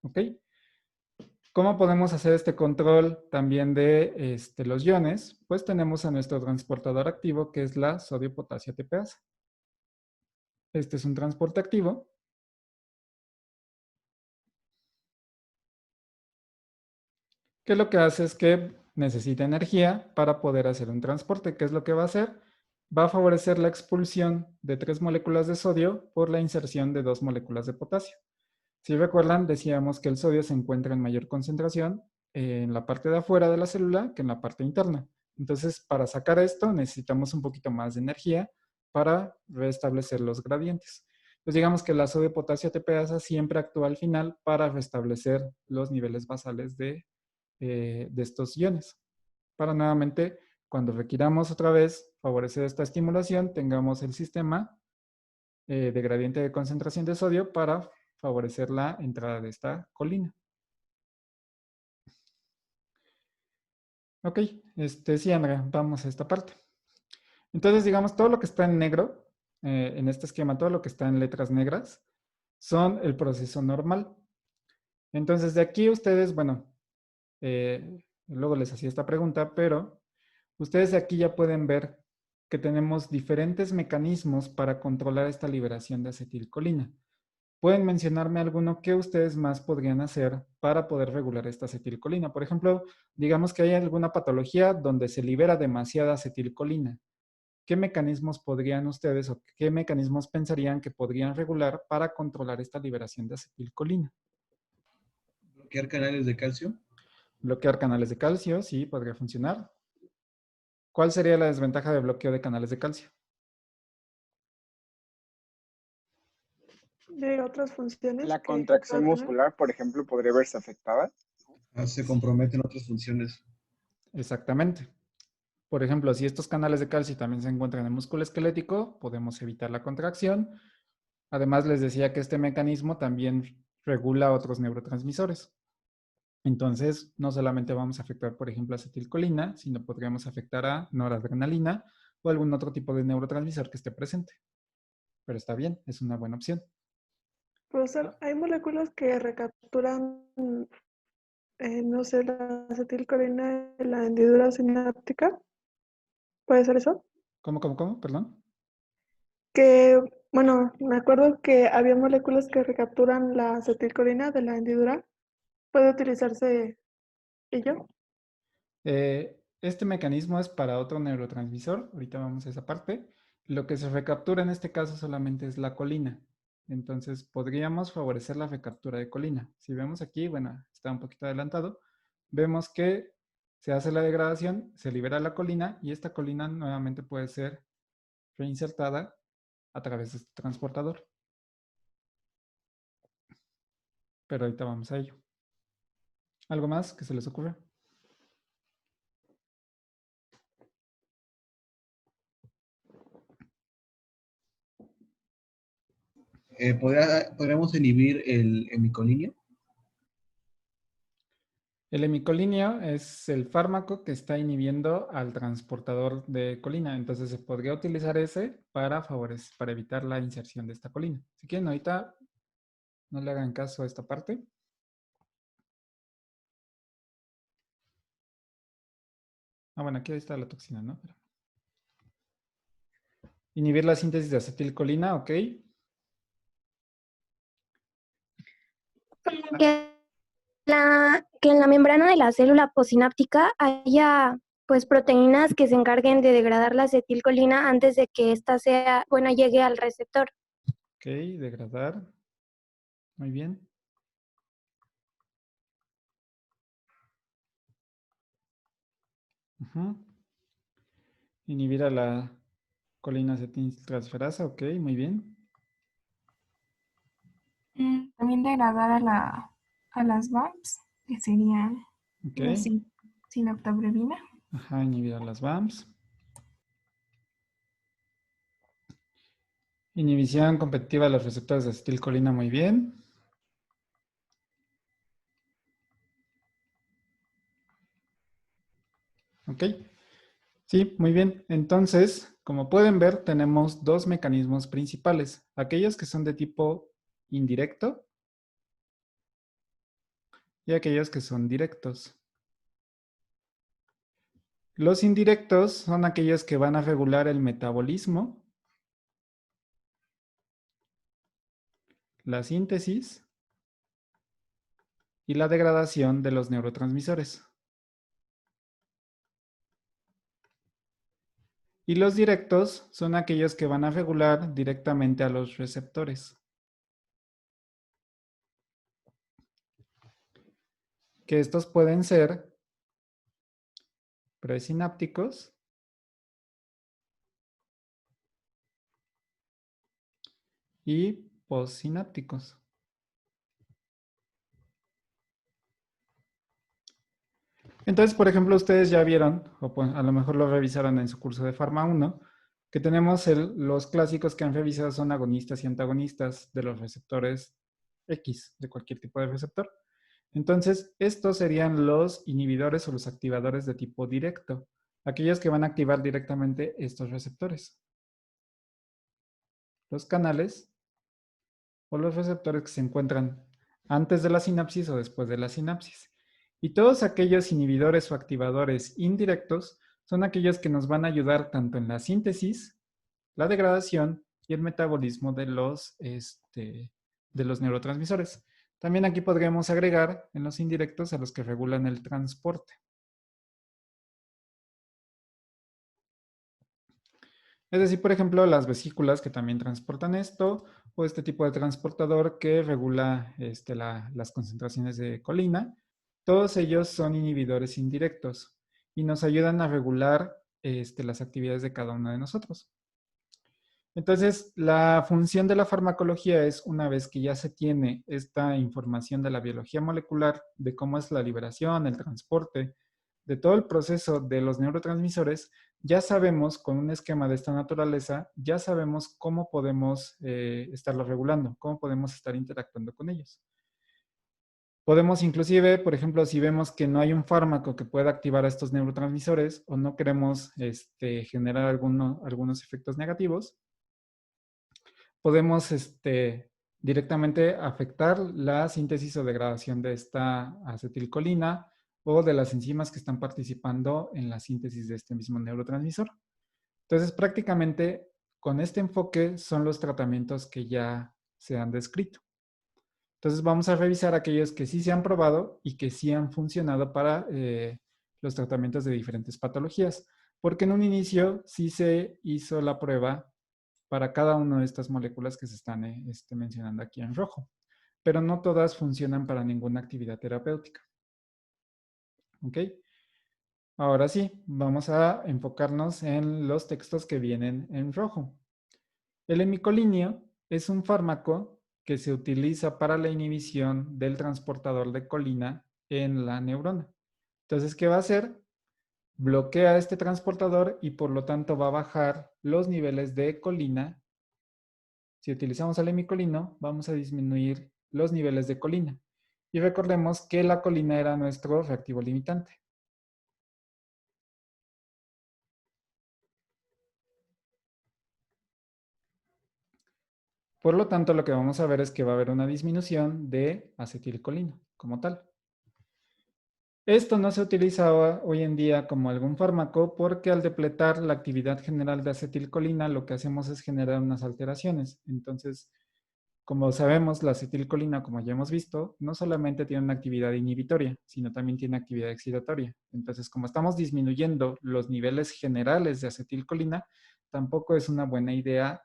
¿Ok? ¿Cómo podemos hacer este control también de los iones? Pues tenemos a nuestro transportador activo, que es la sodio-potasio ATPasa. Este es un transporte activo. Que lo que hace es que necesita energía para poder hacer un transporte. ¿Qué es lo que va a hacer? Va a favorecer la expulsión de 3 moléculas de sodio por la inserción de 2 moléculas de potasio. Si recuerdan, decíamos que el sodio se encuentra en mayor concentración en la parte de afuera de la célula que en la parte interna. Entonces, para sacar esto necesitamos un poquito más de energía para restablecer los gradientes. Pues digamos que la sodio-potasio ATPasa siempre actúa al final para restablecer los niveles basales de estos iones. Para nuevamente, cuando requiramos otra vez favorecer esta estimulación, tengamos el sistema de gradiente de concentración de sodio para favorecer la entrada de esta colina. Ok, sí, Andrea, vamos a esta parte. Entonces, digamos, todo lo que está en negro, en este esquema, todo lo que está en letras negras, son el proceso normal. Entonces, de aquí ustedes, bueno, luego les hacía esta pregunta, pero ustedes de aquí ya pueden ver que tenemos diferentes mecanismos para controlar esta liberación de acetilcolina. ¿Pueden mencionarme alguno que ustedes más podrían hacer para poder regular esta acetilcolina? Por ejemplo, digamos que hay alguna patología donde se libera demasiada acetilcolina. ¿Qué mecanismos podrían ustedes o qué mecanismos pensarían que podrían regular para controlar esta liberación de acetilcolina?
¿Bloquear canales de calcio?
Bloquear canales de calcio, sí, podría funcionar. ¿Cuál sería la desventaja de bloqueo de canales de calcio?
de otras funciones
La
que
contracción
pueda tener.
muscular, por ejemplo, podría verse afectada.
Se comprometen otras funciones.
Exactamente. Por ejemplo, si estos canales de calcio también se encuentran en el músculo esquelético, podemos evitar la contracción. Además, les decía que este mecanismo también regula otros neurotransmisores. Entonces, no solamente vamos a afectar, por ejemplo, acetilcolina, sino podríamos afectar a noradrenalina o algún otro tipo de neurotransmisor que esté presente. Pero está bien, es una buena opción.
Profesor, hay moléculas que recapturan, no sé, la acetilcolina en la hendidura sináptica. ¿Puede ser eso?
¿Cómo? Perdón.
Que, bueno, me acuerdo que había moléculas que recapturan la acetilcolina de la hendidura. ¿Puede utilizarse ello?
Este mecanismo es para otro neurotransmisor. Ahorita vamos a esa parte. Lo que se recaptura en este caso solamente es la colina. Entonces, podríamos favorecer la recaptura de colina. Si vemos aquí, bueno, está un poquito adelantado, vemos que se hace la degradación, se libera la colina y esta colina nuevamente puede ser reinsertada a través de este transportador. Pero ahorita vamos a ello. ¿Algo más que se les ocurra?
¿Podríamos inhibir el hemicolinio?
El hemicolinio es el fármaco que está inhibiendo al transportador de colina. Entonces se podría utilizar ese para favorecer, para evitar la inserción de esta colina. Si quieren, ahorita no le hagan caso a esta parte. Bueno, aquí está la toxina, ¿no? Inhibir la síntesis de acetilcolina, ok.
Que en la membrana de la célula posináptica haya pues proteínas que se encarguen de degradar la acetilcolina antes de que ésta sea, bueno, llegue al receptor.
Ok, degradar. Muy bien. Inhibir a la colina acetiltransferasa, ok, muy bien.
También degradar a las VAMPs, que serían
Ok.
la sinaptobrevina.
Ajá, inhibir a las VAMPs. Inhibición competitiva de los receptores de acetilcolina, muy bien. Ok. Sí, muy bien. Entonces, como pueden ver, tenemos dos mecanismos principales. Aquellos que son de tipo indirecto y aquellos que son directos. Los indirectos son aquellos que van a regular el metabolismo, la síntesis y la degradación de los neurotransmisores. Y los directos son aquellos que van a regular directamente a los receptores. Que estos pueden ser presinápticos y postsinápticos. Entonces, por ejemplo, ustedes ya vieron, o pues, a lo mejor lo revisaron en su curso de Pharma 1, que tenemos los clásicos que han revisado son agonistas y antagonistas de los receptores X, de cualquier tipo de receptor. Entonces, estos serían los inhibidores o los activadores de tipo directo, aquellos que van a activar directamente estos receptores. Los canales o los receptores que se encuentran antes de la sinapsis o después de la sinapsis. Y todos aquellos inhibidores o activadores indirectos son aquellos que nos van a ayudar tanto en la síntesis, la degradación y el metabolismo de los neurotransmisores. También aquí podríamos agregar en los indirectos a los que regulan el transporte. Es decir, por ejemplo, las vesículas que también transportan esto, o este tipo de transportador que regula las concentraciones de colina. Todos ellos son inhibidores indirectos y nos ayudan a regular las actividades de cada uno de nosotros. Entonces, la función de la farmacología es, una vez que ya se tiene esta información de la biología molecular, de cómo es la liberación, el transporte, de todo el proceso de los neurotransmisores, ya sabemos, con un esquema de esta naturaleza, ya sabemos cómo podemos estarlos regulando, cómo podemos estar interactuando con ellos. Podemos inclusive, por ejemplo, si vemos que no hay un fármaco que pueda activar a estos neurotransmisores o no queremos generar algunos efectos negativos, podemos directamente afectar la síntesis o degradación de esta acetilcolina o de las enzimas que están participando en la síntesis de este mismo neurotransmisor. Entonces, prácticamente con este enfoque son los tratamientos que ya se han descrito. Entonces, vamos a revisar aquellos que sí se han probado y que sí han funcionado para los tratamientos de diferentes patologías, porque en un inicio sí se hizo la prueba para cada una de estas moléculas que se están mencionando aquí en rojo, pero no todas funcionan para ninguna actividad terapéutica. ¿Ok? Ahora sí, vamos a enfocarnos en los textos que vienen en rojo. El hemicolinio es un fármaco que se utiliza para la inhibición del transportador de colina en la neurona. Entonces, ¿qué va a hacer? Bloquea este transportador y por lo tanto va a bajar los niveles de colina. Si utilizamos el hemicolino, vamos a disminuir los niveles de colina. Y recordemos que la colina era nuestro reactivo limitante. Por lo tanto, lo que vamos a ver es que va a haber una disminución de acetilcolina como tal. Esto no se utiliza hoy en día como algún fármaco porque al depletar la actividad general de acetilcolina lo que hacemos es generar unas alteraciones. Entonces, como sabemos, la acetilcolina, como ya hemos visto, no solamente tiene una actividad inhibitoria, sino también tiene actividad excitatoria. Entonces, como estamos disminuyendo los niveles generales de acetilcolina, tampoco es una buena idea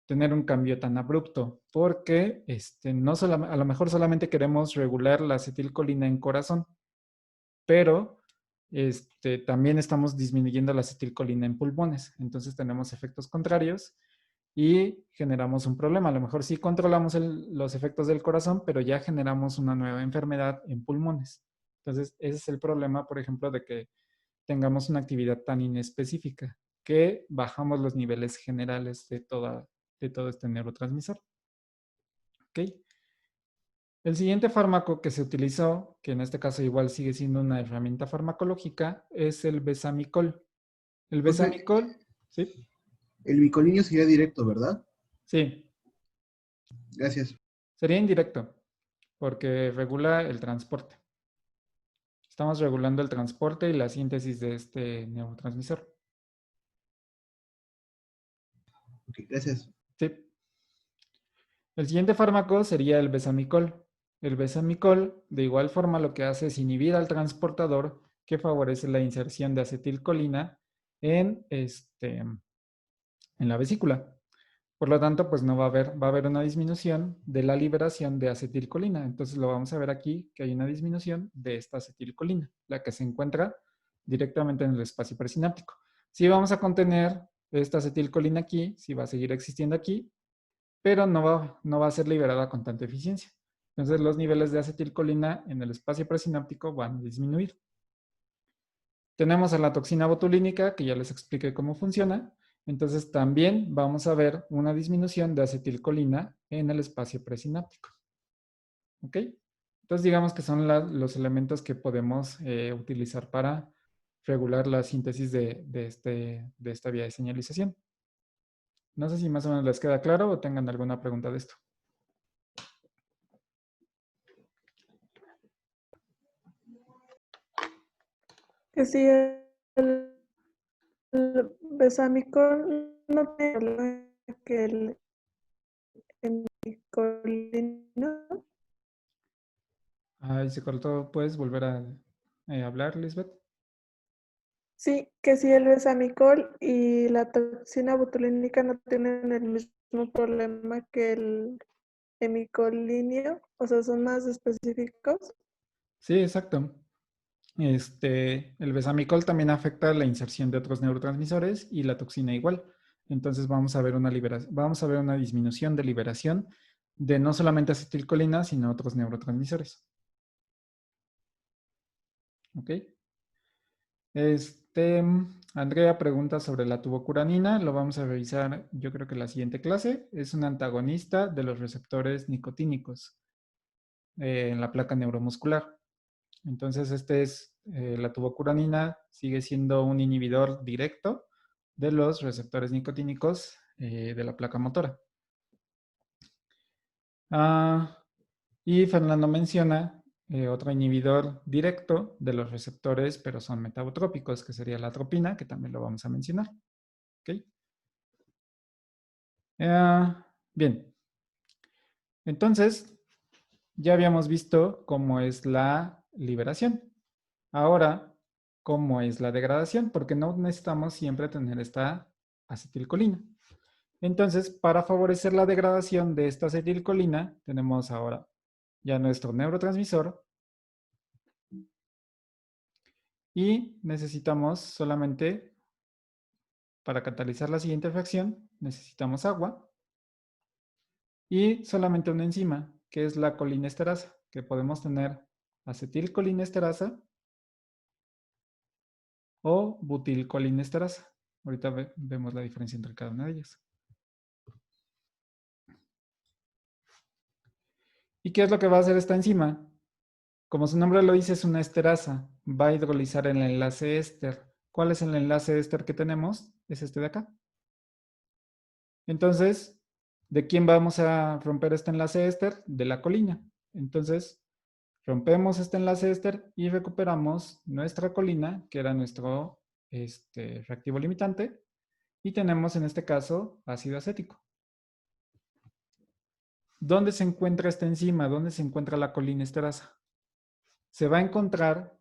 tener un cambio tan abrupto, porque a lo mejor solamente queremos regular la acetilcolina en corazón, pero también estamos disminuyendo la acetilcolina en pulmones. Entonces tenemos efectos contrarios y generamos un problema. A lo mejor sí controlamos los efectos del corazón, pero ya generamos una nueva enfermedad en pulmones. Entonces ese es el problema, por ejemplo, de que tengamos una actividad tan inespecífica, que bajamos los niveles generales de todo este neurotransmisor. ¿Ok? El siguiente fármaco que se utilizó, que en este caso igual sigue siendo una herramienta farmacológica, es el besamicol. El besamicol, ¿sí?
El micolinio sería directo, ¿verdad?
Sí.
Gracias.
Sería indirecto, porque regula el transporte. Estamos regulando el transporte y la síntesis de este neurotransmisor.
Ok, gracias.
Sí. El siguiente fármaco sería el besamicol. El besamicol, de igual forma, lo que hace es inhibir al transportador que favorece la inserción de acetilcolina en la vesícula. Por lo tanto, pues no va a haber una disminución de la liberación de acetilcolina. Entonces lo vamos a ver aquí que hay una disminución de esta acetilcolina, la que se encuentra directamente en el espacio presináptico. Sí vamos a contener esta acetilcolina aquí, sí va a seguir existiendo aquí, pero no va a ser liberada con tanta eficiencia. Entonces los niveles de acetilcolina en el espacio presináptico van a disminuir. Tenemos a la toxina botulínica, que ya les expliqué cómo funciona. Entonces también vamos a ver una disminución de acetilcolina en el espacio presináptico. ¿Ok? Entonces digamos que son los elementos que podemos utilizar para regular la síntesis de esta vía de señalización. No sé si más o menos les queda claro o tengan alguna pregunta de esto.
Que si el besamicol no tiene problema que el hemicolino.
Ahí se cortó. ¿Puedes volver a hablar, Lisbeth?
Sí, que si el besamicol y la toxina botulínica no tienen el mismo problema que el hemicolinio, o sea, son más específicos.
Sí, exacto. El besamicol también afecta la inserción de otros neurotransmisores y la toxina igual. entonces vamos a ver una disminución de liberación de no solamente acetilcolina, sino otros neurotransmisores. ¿Ok? Andrea pregunta sobre la tubocuranina, lo vamos a revisar yo creo que en la siguiente clase. Es un antagonista de los receptores nicotínicos en la placa neuromuscular. Entonces la tubocuranina sigue siendo un inhibidor directo de los receptores nicotínicos de la placa motora. Y Fernando menciona otro inhibidor directo de los receptores, pero son metabotrópicos, que sería la atropina, que también lo vamos a mencionar. ¿Okay? Bien. Entonces, ya habíamos visto cómo es la liberación. Ahora, ¿cómo es la degradación? Porque no necesitamos siempre tener esta acetilcolina. Entonces, para favorecer la degradación de esta acetilcolina, tenemos ahora ya nuestro neurotransmisor. Y necesitamos solamente, para catalizar la siguiente reacción, necesitamos agua. Y solamente una enzima, que es la colinesterasa, que podemos tener acetilcolinesterasa o butilcolinesterasa. Ahorita vemos la diferencia entre cada una de ellas. ¿Y qué es lo que va a hacer esta enzima? Como su nombre lo dice, es una esterasa. Va a hidrolizar el enlace éster. ¿Cuál es el enlace éster que tenemos? Es este de acá. Entonces, ¿de quién vamos a romper este enlace éster? De la colina. Entonces, rompemos este enlace éster y recuperamos nuestra colina, que era nuestro reactivo limitante. Y tenemos en este caso ácido acético. ¿Dónde se encuentra esta enzima? ¿Dónde se encuentra la colinesterasa? Se va a encontrar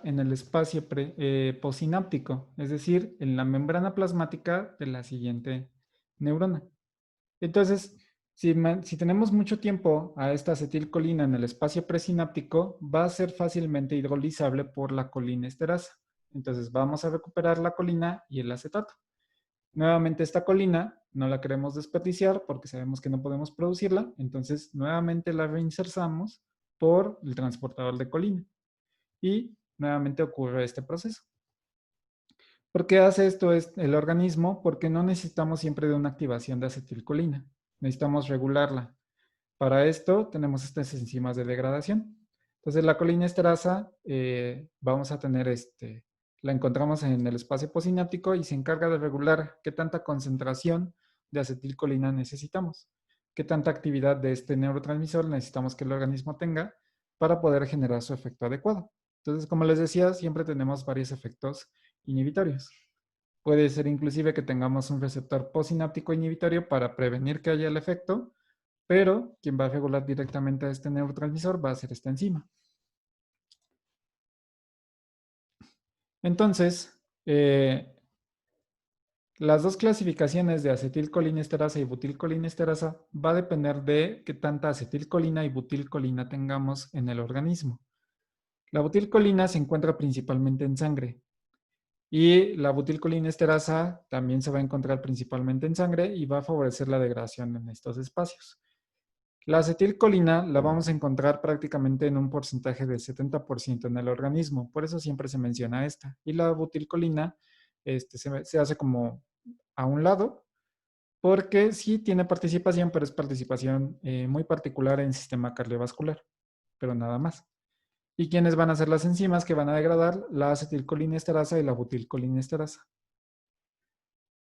en el espacio posináptico, es decir, en la membrana plasmática de la siguiente neurona. Entonces, si tenemos mucho tiempo a esta acetilcolina en el espacio presináptico, va a ser fácilmente hidrolizable por la colinesterasa. Entonces, vamos a recuperar la colina y el acetato. Nuevamente, esta colina no la queremos desperdiciar porque sabemos que no podemos producirla. Entonces, nuevamente la reinsertamos por el transportador de colina. Y nuevamente ocurre este proceso. ¿Por qué hace esto el organismo? Porque no necesitamos siempre de una activación de acetilcolina. Necesitamos regularla. Para esto tenemos estas enzimas de degradación. Entonces la colinesterasa vamos a tener la encontramos en el espacio posináptico y se encarga de regular qué tanta concentración de acetilcolina necesitamos, qué tanta actividad de este neurotransmisor necesitamos que el organismo tenga para poder generar su efecto adecuado. Entonces, como les decía, siempre tenemos varios efectos inhibitorios. Puede ser inclusive que tengamos un receptor posináptico inhibitorio para prevenir que haya el efecto, pero quien va a regular directamente a este neurotransmisor va a ser esta enzima. Entonces, las dos clasificaciones de acetilcolinesterasa y butilcolinesterasa va a depender de qué tanta acetilcolina y butilcolina tengamos en el organismo. La butilcolina se encuentra principalmente en sangre y la butilcolinesterasa también se va a encontrar principalmente en sangre y va a favorecer la degradación en estos espacios. La acetilcolina la vamos a encontrar prácticamente en un porcentaje del 70% en el organismo, por eso siempre se menciona esta. Y la butilcolina se hace como a un lado, porque sí tiene participación, pero es participación muy particular en el sistema cardiovascular, pero nada más. ¿Y quiénes van a ser las enzimas que van a degradar? La acetilcolinesterasa y la butilcolinesterasa.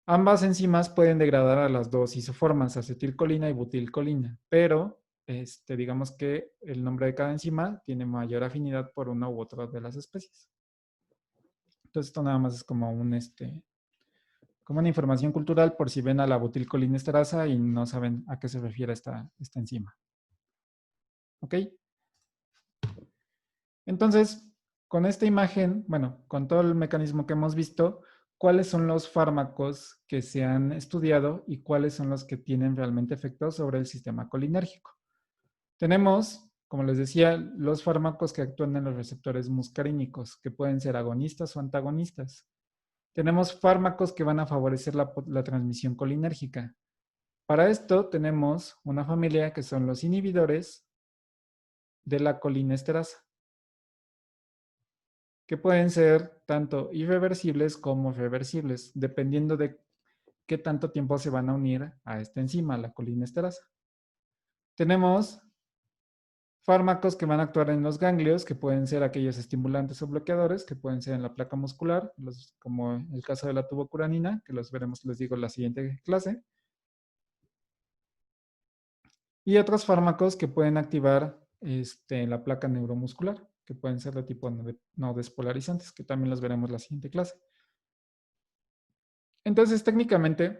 Ambas enzimas pueden degradar a las dos isoformas, acetilcolina y butilcolina, pero digamos que el nombre de cada enzima tiene mayor afinidad por una u otra de las especies. Entonces esto nada más es como como una información cultural por si ven a la butilcolinesterasa y no saben a qué se refiere esta enzima. ¿Ok? Entonces, con esta imagen, bueno, con todo el mecanismo que hemos visto, ¿cuáles son los fármacos que se han estudiado y cuáles son los que tienen realmente efectos sobre el sistema colinérgico? Tenemos como les decía, los fármacos que actúan en los receptores muscarínicos, que pueden ser agonistas o antagonistas. Tenemos fármacos que van a favorecer la transmisión colinérgica. Para esto tenemos una familia que son los inhibidores de la colinesterasa, que pueden ser tanto irreversibles como reversibles, dependiendo de qué tanto tiempo se van a unir a esta enzima, la colinesterasa. Tenemos fármacos que van a actuar en los ganglios, que pueden ser aquellos estimulantes o bloqueadores, que pueden ser en la placa muscular, como el caso de la tubocuranina, que los veremos, les digo, en la siguiente clase. Y otros fármacos que pueden activar la placa neuromuscular, que pueden ser de tipo no despolarizantes, que también los veremos en la siguiente clase. Entonces, técnicamente,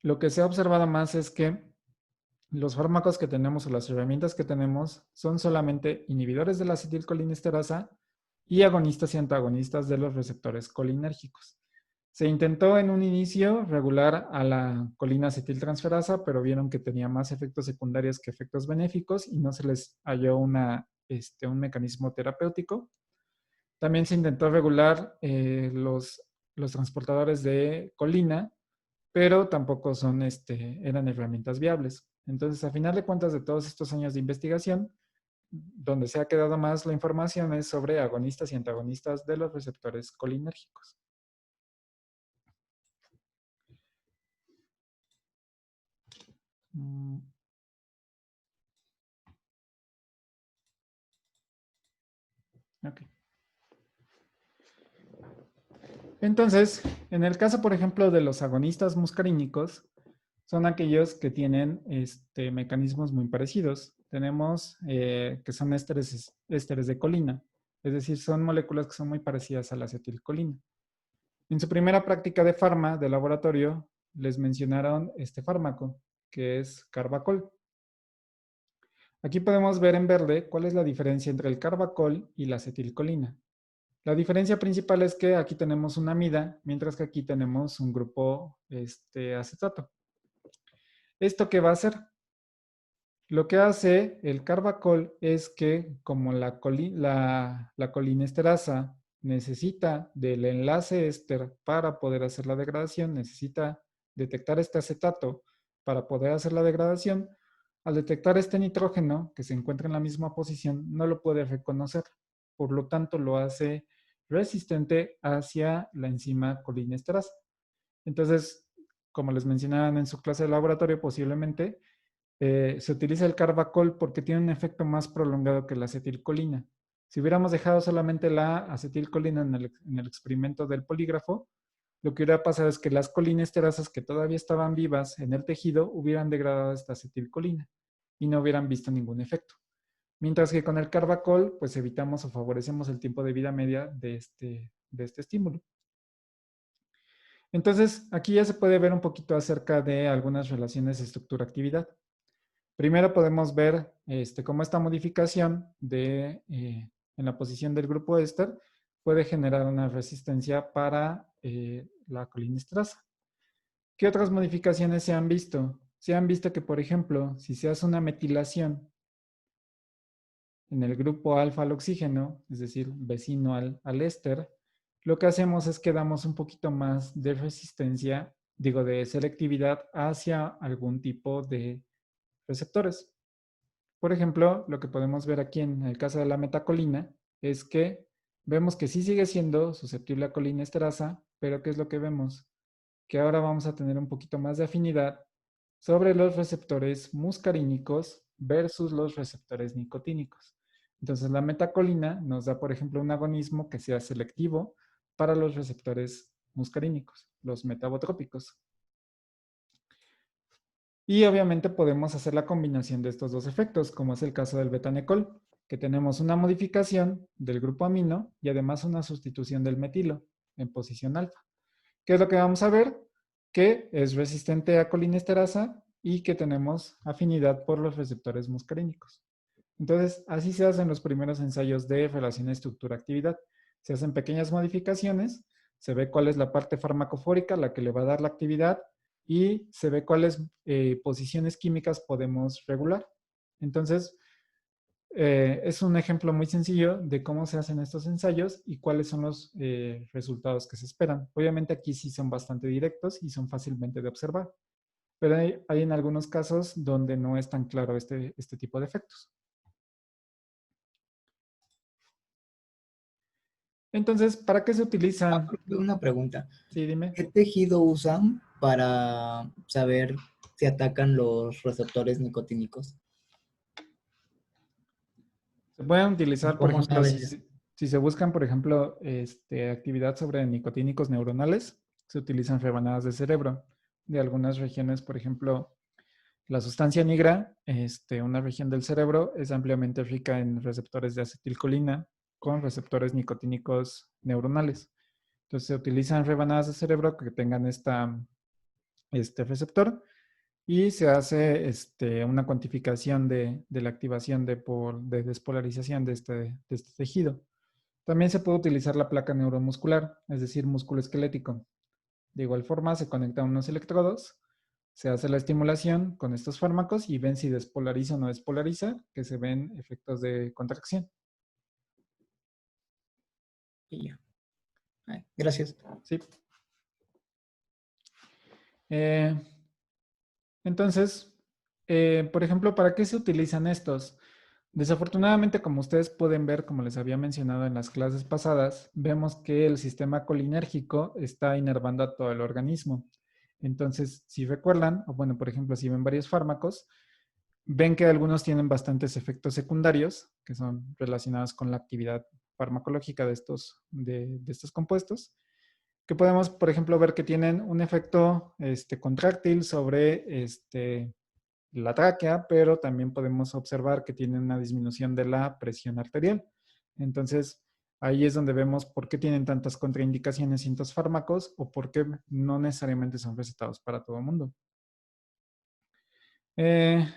lo que se ha observado más es que los fármacos que tenemos o las herramientas que tenemos son solamente inhibidores de la acetilcolinesterasa y agonistas y antagonistas de los receptores colinérgicos. Se intentó en un inicio regular a la colina acetiltransferasa, pero vieron que tenía más efectos secundarios que efectos benéficos y no se les halló un mecanismo terapéutico. También se intentó regular los transportadores de colina, pero tampoco eran herramientas viables. Entonces, a final de cuentas, de todos estos años de investigación, donde se ha quedado más la información es sobre agonistas y antagonistas de los receptores colinérgicos. Okay. Entonces, en el caso, por ejemplo, de los agonistas muscarínicos, son aquellos que tienen mecanismos muy parecidos. Tenemos que son ésteres de colina, es decir, son moléculas que son muy parecidas a la acetilcolina. En su primera práctica de laboratorio, les mencionaron este fármaco, que es Carbacol. Aquí podemos ver en verde cuál es la diferencia entre el Carbacol y la acetilcolina. La diferencia principal es que aquí tenemos una amida, mientras que aquí tenemos un grupo acetato. ¿Esto qué va a hacer? Lo que hace el Carbacol es que como la colinesterasa necesita del enlace éster para poder hacer la degradación, necesita detectar este acetato para poder hacer la degradación, al detectar este nitrógeno que se encuentra en la misma posición, no lo puede reconocer. Por lo tanto, lo hace resistente hacia la enzima colinesterasa. Entonces, como les mencionaban en su clase de laboratorio, posiblemente se utiliza el Carbacol porque tiene un efecto más prolongado que la acetilcolina. Si hubiéramos dejado solamente la acetilcolina en el experimento del polígrafo, lo que hubiera pasado es que las colinesterasas que todavía estaban vivas en el tejido hubieran degradado esta acetilcolina y no hubieran visto ningún efecto. Mientras que con el Carbacol, pues evitamos o favorecemos el tiempo de vida media de este estímulo. Entonces, aquí ya se puede ver un poquito acerca de algunas relaciones de estructura-actividad. Primero podemos ver cómo esta modificación en la posición del grupo éster puede generar una resistencia para la colinesterasa. ¿Qué otras modificaciones se han visto? Se han visto que, por ejemplo, si se hace una metilación en el grupo alfa al oxígeno, es decir, vecino al éster, lo que hacemos es que damos un poquito más de resistencia, de selectividad hacia algún tipo de receptores. Por ejemplo, lo que podemos ver aquí en el caso de la metacolina es que vemos que sí sigue siendo susceptible a colinesterasa, pero ¿qué es lo que vemos? Que ahora vamos a tener un poquito más de afinidad sobre los receptores muscarínicos versus los receptores nicotínicos. Entonces, la metacolina nos da, por ejemplo, un agonismo que sea selectivo para los receptores muscarínicos, los metabotrópicos. Y obviamente podemos hacer la combinación de estos dos efectos, como es el caso del betanecol, que tenemos una modificación del grupo amino y además una sustitución del metilo en posición alfa. ¿Qué es lo que vamos a ver? Que es resistente a colinesterasa y que tenemos afinidad por los receptores muscarínicos. Entonces, así se hacen los primeros ensayos de relación estructura-actividad. Se hacen pequeñas modificaciones, se ve cuál es la parte farmacofórica, la que le va a dar la actividad, y se ve cuáles posiciones químicas podemos regular. Entonces, es un ejemplo muy sencillo de cómo se hacen estos ensayos y cuáles son los resultados que se esperan. Obviamente aquí sí son bastante directos y son fácilmente de observar, pero hay en algunos casos donde no es tan claro este tipo de efectos. Entonces, ¿para qué se utilizan?
Una pregunta.
Sí, dime.
¿Qué tejido usan para saber si atacan los receptores nicotínicos?
Se pueden utilizar, por
¿Cómo
ejemplo,
sabes eso?
si se buscan, por ejemplo, actividad sobre nicotínicos neuronales, se utilizan rebanadas de cerebro de algunas regiones, por ejemplo, la sustancia nigra, una región del cerebro, es ampliamente rica en receptores de acetilcolina con receptores nicotínicos neuronales. Entonces se utilizan rebanadas de cerebro que tengan este receptor y se hace una cuantificación de la activación de despolarización de este tejido. También se puede utilizar la placa neuromuscular, es decir, músculo esquelético. De igual forma, se conectan unos electrodos, se hace la estimulación con estos fármacos y ven si despolariza o no despolariza, que se ven efectos de contracción.
Y ya. Ay, gracias.
Sí. Entonces, por ejemplo, ¿para qué se utilizan estos? Desafortunadamente, como ustedes pueden ver, como les había mencionado en las clases pasadas, vemos que el sistema colinérgico está inervando a todo el organismo. Entonces, si recuerdan, o bueno, por ejemplo, si ven varios fármacos, ven que algunos tienen bastantes efectos secundarios que son relacionados con la actividad farmacológica de estos compuestos, que podemos, por ejemplo, ver que tienen un efecto contráctil sobre la tráquea, pero también podemos observar que tienen una disminución de la presión arterial. Entonces, ahí es donde vemos por qué tienen tantas contraindicaciones ciertos fármacos o por qué no necesariamente son recetados para todo el mundo. Entonces,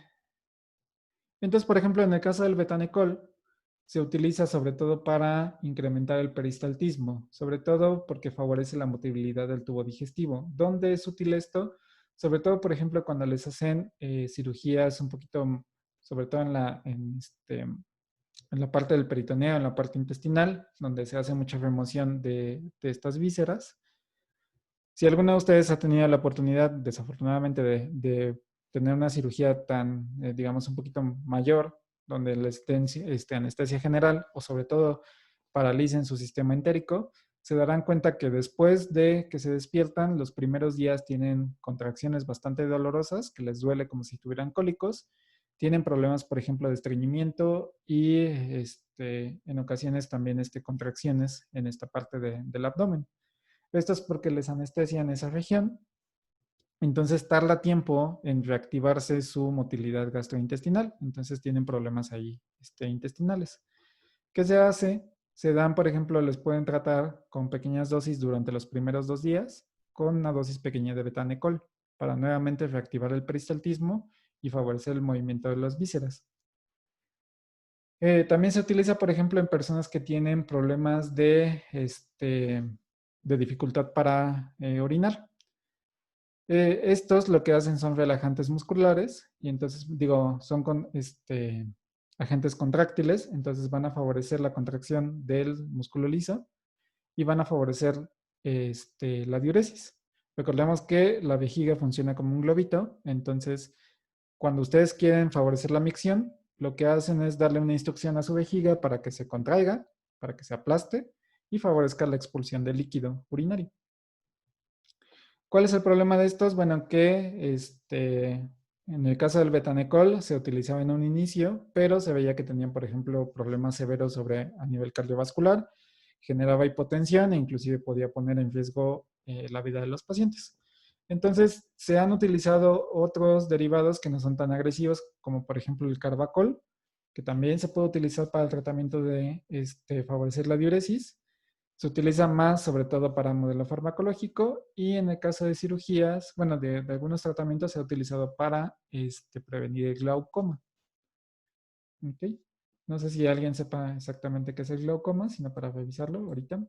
por ejemplo, en el caso del betanecol, se utiliza sobre todo para incrementar el peristaltismo, sobre todo porque favorece la motilidad del tubo digestivo. ¿Dónde es útil esto? Sobre todo, por ejemplo, cuando les hacen cirugías un poquito, sobre todo en la parte del peritoneo, en la parte intestinal, donde se hace mucha remoción de estas vísceras. Si alguno de ustedes ha tenido la oportunidad, desafortunadamente, de tener una cirugía tan, digamos, un poquito mayor, donde les den anestesia general o sobre todo paralicen su sistema entérico, se darán cuenta que después de que se despiertan, los primeros días tienen contracciones bastante dolorosas, que les duele como si tuvieran cólicos, tienen problemas, por ejemplo, de estreñimiento y en ocasiones también contracciones en esta parte del abdomen. Esto es porque les anestesian esa región, entonces tarda tiempo en reactivarse su motilidad gastrointestinal, entonces tienen problemas ahí intestinales. ¿Qué se hace? Se dan, por ejemplo, les pueden tratar con pequeñas dosis durante los primeros 2 días con una dosis pequeña de betanecol para nuevamente reactivar el peristaltismo y favorecer el movimiento de las vísceras. También se utiliza, por ejemplo, en personas que tienen problemas de dificultad para orinar. Estos lo que hacen son relajantes musculares y entonces, son con agentes contráctiles, entonces van a favorecer la contracción del músculo liso y van a favorecer la diuresis. Recordemos que la vejiga funciona como un globito, entonces cuando ustedes quieren favorecer la micción, lo que hacen es darle una instrucción a su vejiga para que se contraiga, para que se aplaste y favorezca la expulsión del líquido urinario. ¿Cuál es el problema de estos? Bueno, que en el caso del betanecol se utilizaba en un inicio, pero se veía que tenían, por ejemplo, problemas severos a nivel cardiovascular, generaba hipotensión e inclusive podía poner en riesgo la vida de los pacientes. Entonces, se han utilizado otros derivados que no son tan agresivos, como por ejemplo el carbacol, que también se puede utilizar para el tratamiento de favorecer la diuresis. Se utiliza más sobre todo para modelo farmacológico y en el caso de cirugías, bueno, de algunos tratamientos se ha utilizado para prevenir el glaucoma. ¿Okay? No sé si alguien sepa exactamente qué es el glaucoma, sino para revisarlo ahorita.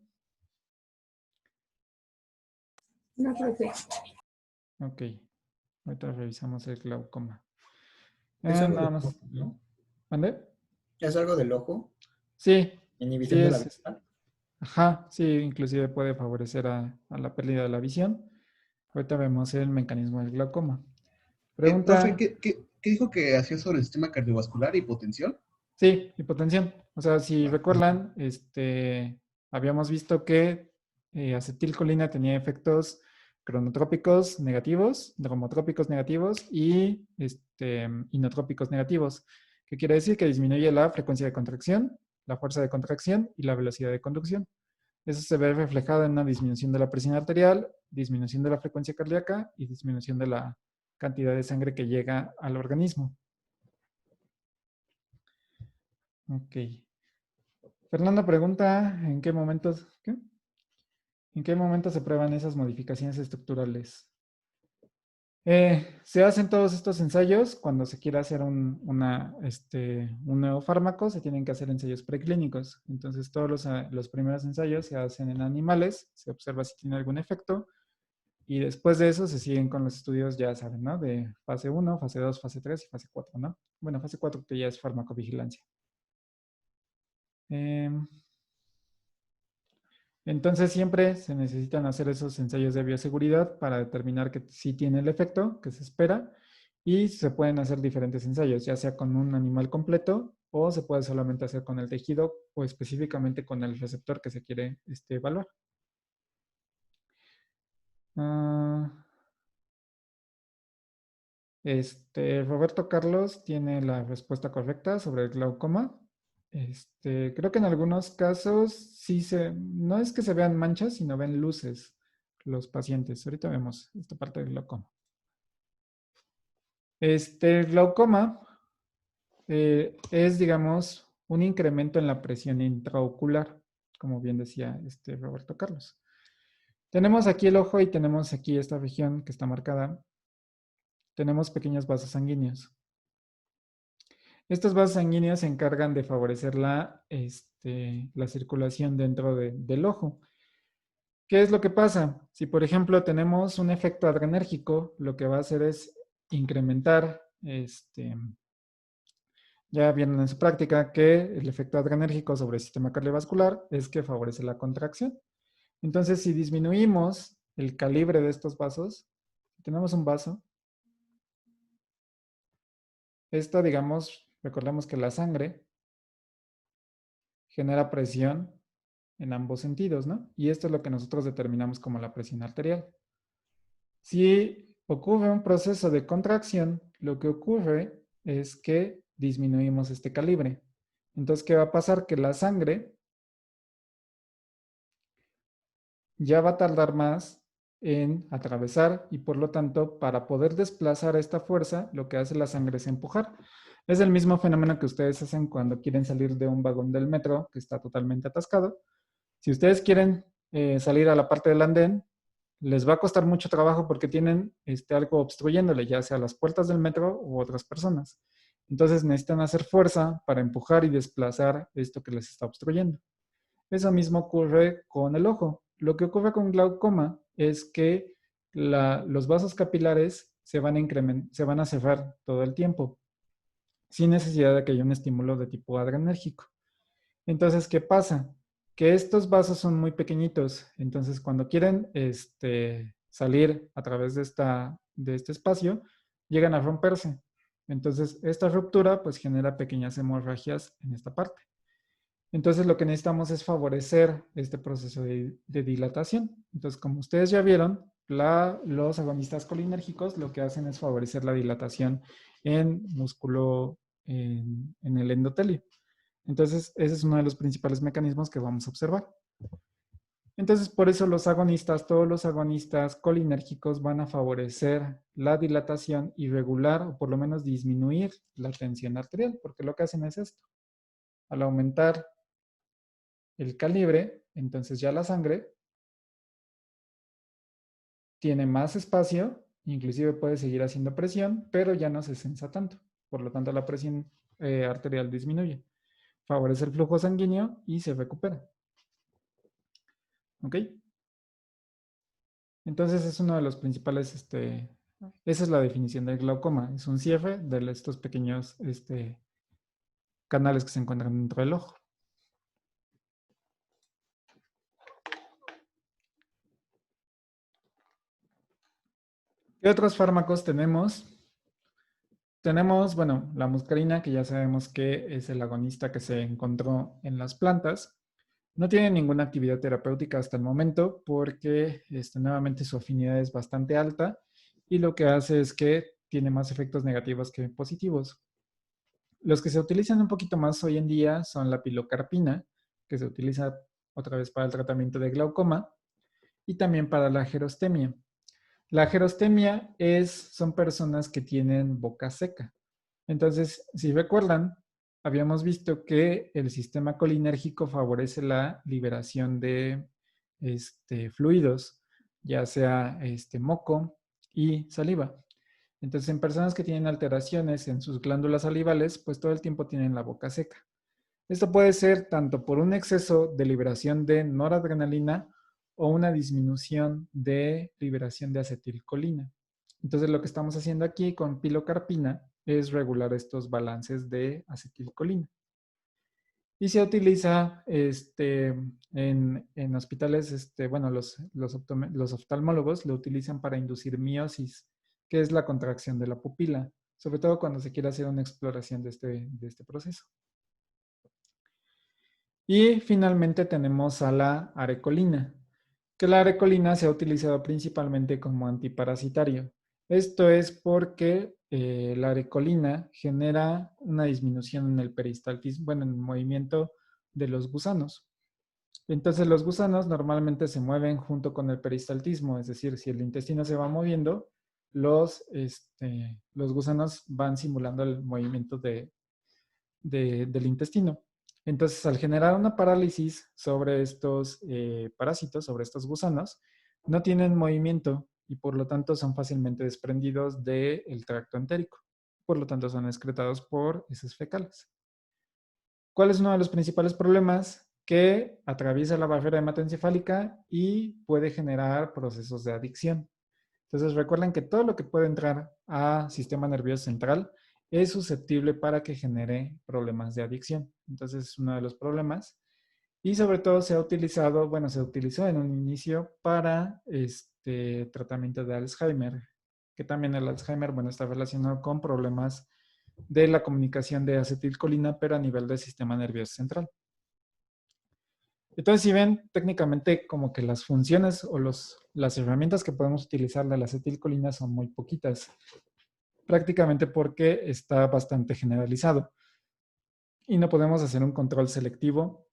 No creo que.
Ok, ahorita revisamos el glaucoma.
Es algo
Nada
de
más.
ojo, ¿no?
¿Mande?
¿Es algo del ojo?
Sí, sí
¿Inhibición de la
es,
vista?
ajá, sí, inclusive puede favorecer a la pérdida de la visión. Ahorita vemos el mecanismo del glaucoma.
Profe,
Pregunta,
¿qué dijo que hacía sobre el sistema cardiovascular y hipotensión?
sí, hipotensión. O sea, si
Ah,
recuerdan, habíamos visto que acetilcolina tenía efectos cronotrópicos negativos, dromotrópicos negativos y inotrópicos negativos. ¿Qué quiere decir? Que disminuye la frecuencia de contracción, la fuerza de contracción y la velocidad de conducción. Eso se ve reflejado en una disminución de la presión arterial, disminución de la frecuencia cardíaca y disminución de la cantidad de sangre que llega al organismo. Ok. Fernanda pregunta, ¿en qué momentos se prueban esas modificaciones estructurales? Se hacen todos estos ensayos cuando se quiere hacer un nuevo fármaco, se tienen que hacer ensayos preclínicos. Entonces, todos los primeros ensayos se hacen en animales, se observa si tiene algún efecto, y después de eso se siguen con los estudios, ya saben, ¿no? De fase 1, fase 2, fase 3 y fase 4, ¿no? Bueno, fase 4 que ya es farmacovigilancia. Entonces siempre se necesitan hacer esos ensayos de bioseguridad para determinar que sí tiene el efecto que se espera y se pueden hacer diferentes ensayos, ya sea con un animal completo o se puede solamente hacer con el tejido o específicamente con el receptor que se quiere evaluar. Roberto Carlos tiene la respuesta correcta sobre el glaucoma. Creo que en algunos casos no es que se vean manchas, sino ven luces los pacientes. Ahorita vemos esta parte del glaucoma. El glaucoma es, digamos, un incremento en la presión intraocular, como bien decía Roberto Carlos. Tenemos aquí el ojo y tenemos aquí esta región que está marcada. Tenemos pequeños vasos sanguíneos. Estos vasos sanguíneos se encargan de favorecer la circulación dentro del ojo. ¿Qué es lo que pasa? Si, por ejemplo, tenemos un efecto adrenérgico, lo que va a hacer es incrementar, ya vieron en su práctica que el efecto adrenérgico sobre el sistema cardiovascular es que favorece la contracción. Entonces, si disminuimos el calibre de estos vasos, si tenemos un vaso, esto, digamos, recordemos que la sangre genera presión en ambos sentidos, ¿no? Y esto es lo que nosotros determinamos como la presión arterial. Si ocurre un proceso de contracción, lo que ocurre es que disminuimos este calibre. Entonces, ¿qué va a pasar? Que la sangre ya va a tardar más en atravesar y por lo tanto, para poder desplazar esta fuerza, lo que hace la sangre es empujar. Es el mismo fenómeno que ustedes hacen cuando quieren salir de un vagón del metro que está totalmente atascado. Si ustedes quieren salir a la parte del andén, les va a costar mucho trabajo porque tienen algo obstruyéndole, ya sea las puertas del metro u otras personas. Entonces necesitan hacer fuerza para empujar y desplazar esto que les está obstruyendo. Eso mismo ocurre con el ojo. Lo que ocurre con glaucoma es que los vasos capilares se van a cerrar todo el tiempo, sin necesidad de que haya un estímulo de tipo adrenérgico. Entonces, ¿qué pasa? Que estos vasos son muy pequeñitos. Entonces, cuando quieren salir a través de este espacio, llegan a romperse. Entonces, esta ruptura pues genera pequeñas hemorragias en esta parte. Entonces, lo que necesitamos es favorecer este proceso de dilatación. Entonces, como ustedes ya vieron, los agonistas colinérgicos lo que hacen es favorecer la dilatación en músculo, en el endotelio. Entonces, ese es uno de los principales mecanismos que vamos a observar. Entonces, por eso todos los agonistas colinérgicos van a favorecer la dilatación y regular o por lo menos disminuir la tensión arterial, porque lo que hacen es esto. Al aumentar el calibre, entonces ya la sangre tiene más espacio, inclusive puede seguir haciendo presión, pero ya no se sensa tanto. Por lo tanto, la presión arterial disminuye. Favorece el flujo sanguíneo y se recupera. ¿Ok? Entonces es uno de los principales, esa es la definición del glaucoma. Es un cierre de estos pequeños canales que se encuentran dentro del ojo. ¿Qué otros fármacos tenemos? Tenemos, bueno, la muscarina, que ya sabemos que es el agonista que se encontró en las plantas. No tiene ninguna actividad terapéutica hasta el momento porque nuevamente su afinidad es bastante alta y lo que hace es que tiene más efectos negativos que positivos. Los que se utilizan un poquito más hoy en día son la pilocarpina, que se utiliza otra vez para el tratamiento de glaucoma y también para la xerostemia. La xerostemia son personas que tienen boca seca. Entonces, si recuerdan, habíamos visto que el sistema colinérgico favorece la liberación de fluidos, ya sea moco y saliva. Entonces, en personas que tienen alteraciones en sus glándulas salivales, pues todo el tiempo tienen la boca seca. Esto puede ser tanto por un exceso de liberación de noradrenalina o una disminución de liberación de acetilcolina. Entonces, lo que estamos haciendo aquí con pilocarpina es regular estos balances de acetilcolina. Y se utiliza en hospitales, bueno, los oftalmólogos lo utilizan para inducir miosis, que es la contracción de la pupila, sobre todo cuando se quiere hacer una exploración de este proceso. Y finalmente tenemos a la arecolina, que la arecolina se ha utilizado principalmente como antiparasitario. Esto es porque la arecolina genera una disminución en el peristaltismo, bueno, en el movimiento de los gusanos. Entonces los gusanos normalmente se mueven junto con el peristaltismo, es decir, si el intestino se va moviendo, los gusanos van simulando el movimiento del intestino. Entonces, al generar una parálisis sobre estos parásitos, sobre estos gusanos, no tienen movimiento y por lo tanto son fácilmente desprendidos del tracto entérico. Por lo tanto, son excretados por heces fecales. ¿Cuál es uno de los principales problemas? Que atraviesa la barrera hematoencefálica y puede generar procesos de adicción. Entonces, recuerden que todo lo que puede entrar al sistema nervioso central es susceptible para que genere problemas de adicción. Entonces, es uno de los problemas. Y sobre todo se utilizó en un inicio para tratamiento de Alzheimer, que también el Alzheimer, bueno, está relacionado con problemas de la comunicación de acetilcolina, pero a nivel del sistema nervioso central. Entonces, si ven, técnicamente como que las funciones o las herramientas que podemos utilizar de la acetilcolina son muy poquitas, prácticamente porque está bastante generalizado y no podemos hacer un control selectivo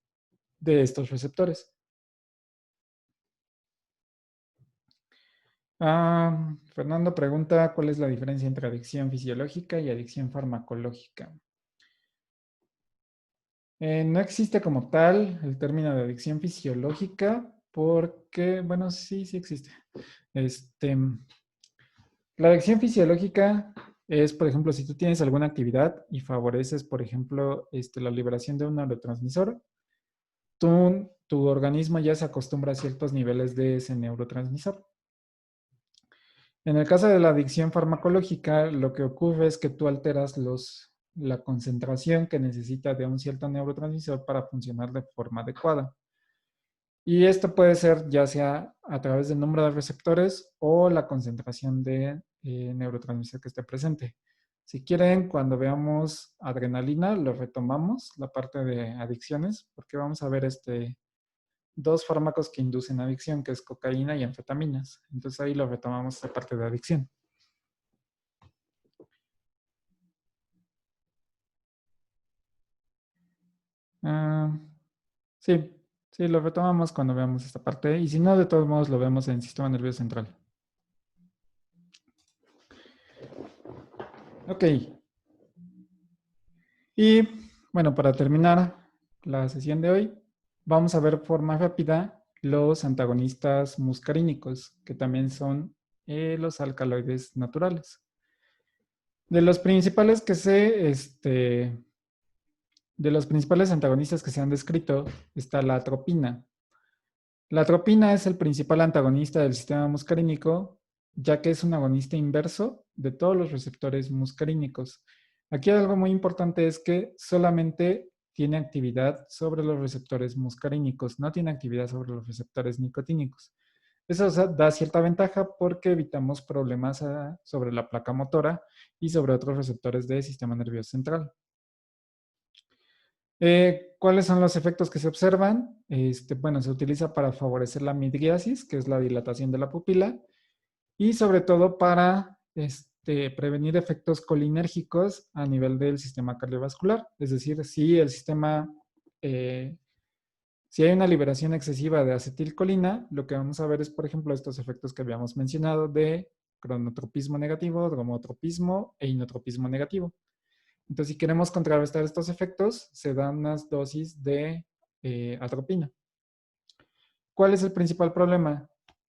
de estos receptores. Fernando pregunta, ¿cuál es la diferencia entre adicción fisiológica y adicción farmacológica? No existe como tal el término de adicción fisiológica porque, bueno, sí existe. La adicción fisiológica es, por ejemplo, si tú tienes alguna actividad y favoreces, por ejemplo, la liberación de un neurotransmisor, tu organismo ya se acostumbra a ciertos niveles de ese neurotransmisor. En el caso de la adicción farmacológica, lo que ocurre es que tú alteras la concentración que necesita de un cierto neurotransmisor para funcionar de forma adecuada. Y esto puede ser ya sea a través del número de receptores o la concentración de neurotransmisor que esté presente. Si quieren, cuando veamos adrenalina, lo retomamos, la parte de adicciones, porque vamos a ver dos fármacos que inducen adicción, que es cocaína y anfetaminas. Entonces ahí lo retomamos esta parte de adicción. Sí, lo retomamos cuando veamos esta parte. Y si no, de todos modos lo vemos en el sistema nervioso central. Ok. Y bueno, para terminar la sesión de hoy, vamos a ver de forma rápida los antagonistas muscarínicos, que también son los alcaloides naturales. De los principales antagonistas que se han descrito está la atropina. La atropina es el principal antagonista del sistema muscarínico, ya que es un agonista inverso de todos los receptores muscarínicos. Aquí algo muy importante es que solamente tiene actividad sobre los receptores muscarínicos, no tiene actividad sobre los receptores nicotínicos. Eso da cierta ventaja porque evitamos problemas sobre la placa motora y sobre otros receptores del sistema nervioso central. ¿Cuáles son los efectos que se observan? Bueno, se utiliza para favorecer la midriasis, que es la dilatación de la pupila, y sobre todo para prevenir efectos colinérgicos a nivel del sistema cardiovascular. Es decir, si el sistema, si hay una liberación excesiva de acetilcolina, lo que vamos a ver es, por ejemplo, estos efectos que habíamos mencionado de cronotropismo negativo, dromotropismo e inotropismo negativo. Entonces, si queremos contrarrestar estos efectos, se dan unas dosis de atropina. ¿Cuál es el principal problema?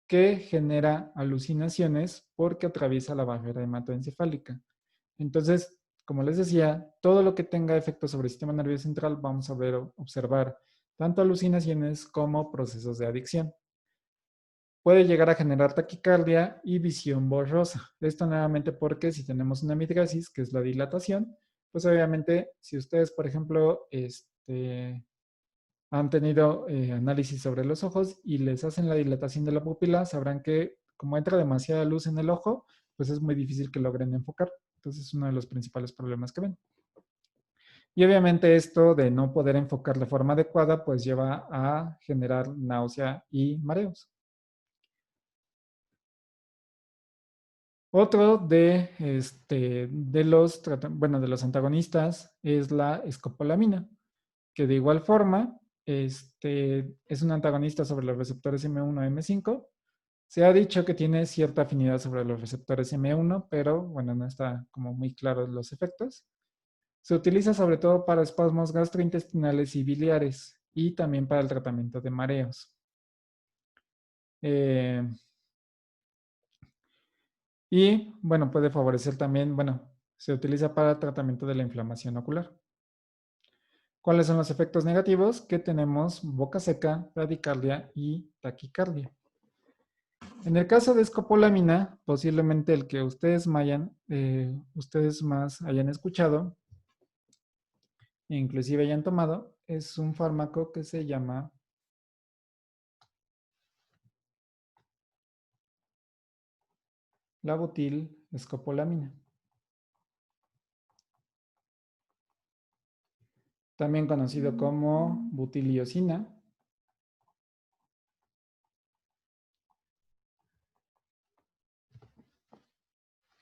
Que genera alucinaciones porque atraviesa la barrera hematoencefálica. Entonces, como les decía, todo lo que tenga efecto sobre el sistema nervioso central vamos a observar tanto alucinaciones como procesos de adicción. Puede llegar a generar taquicardia y visión borrosa. Esto nuevamente porque si tenemos una midriasis, que es la dilatación, pues obviamente si ustedes, por ejemplo, han tenido análisis sobre los ojos y les hacen la dilatación de la pupila, sabrán que como entra demasiada luz en el ojo, pues es muy difícil que logren enfocar. Entonces es uno de los principales problemas que ven. Y obviamente esto de no poder enfocar de forma adecuada, pues lleva a generar náusea y mareos. Otro de los antagonistas es la escopolamina, que de igual forma es un antagonista sobre los receptores M1 y M5. Se ha dicho que tiene cierta afinidad sobre los receptores M1, pero bueno, no está como muy claros los efectos. Se utiliza sobre todo para espasmos gastrointestinales y biliares y también para el tratamiento de mareos. Y bueno, puede favorecer también, se utiliza para tratamiento de la inflamación ocular. ¿Cuáles son los efectos negativos? Que tenemos boca seca, bradicardia y taquicardia. En el caso de escopolamina, posiblemente el que ustedes más hayan escuchado, e inclusive hayan tomado, es un fármaco que se llama la butilescopolamina. También conocido como butiliosina.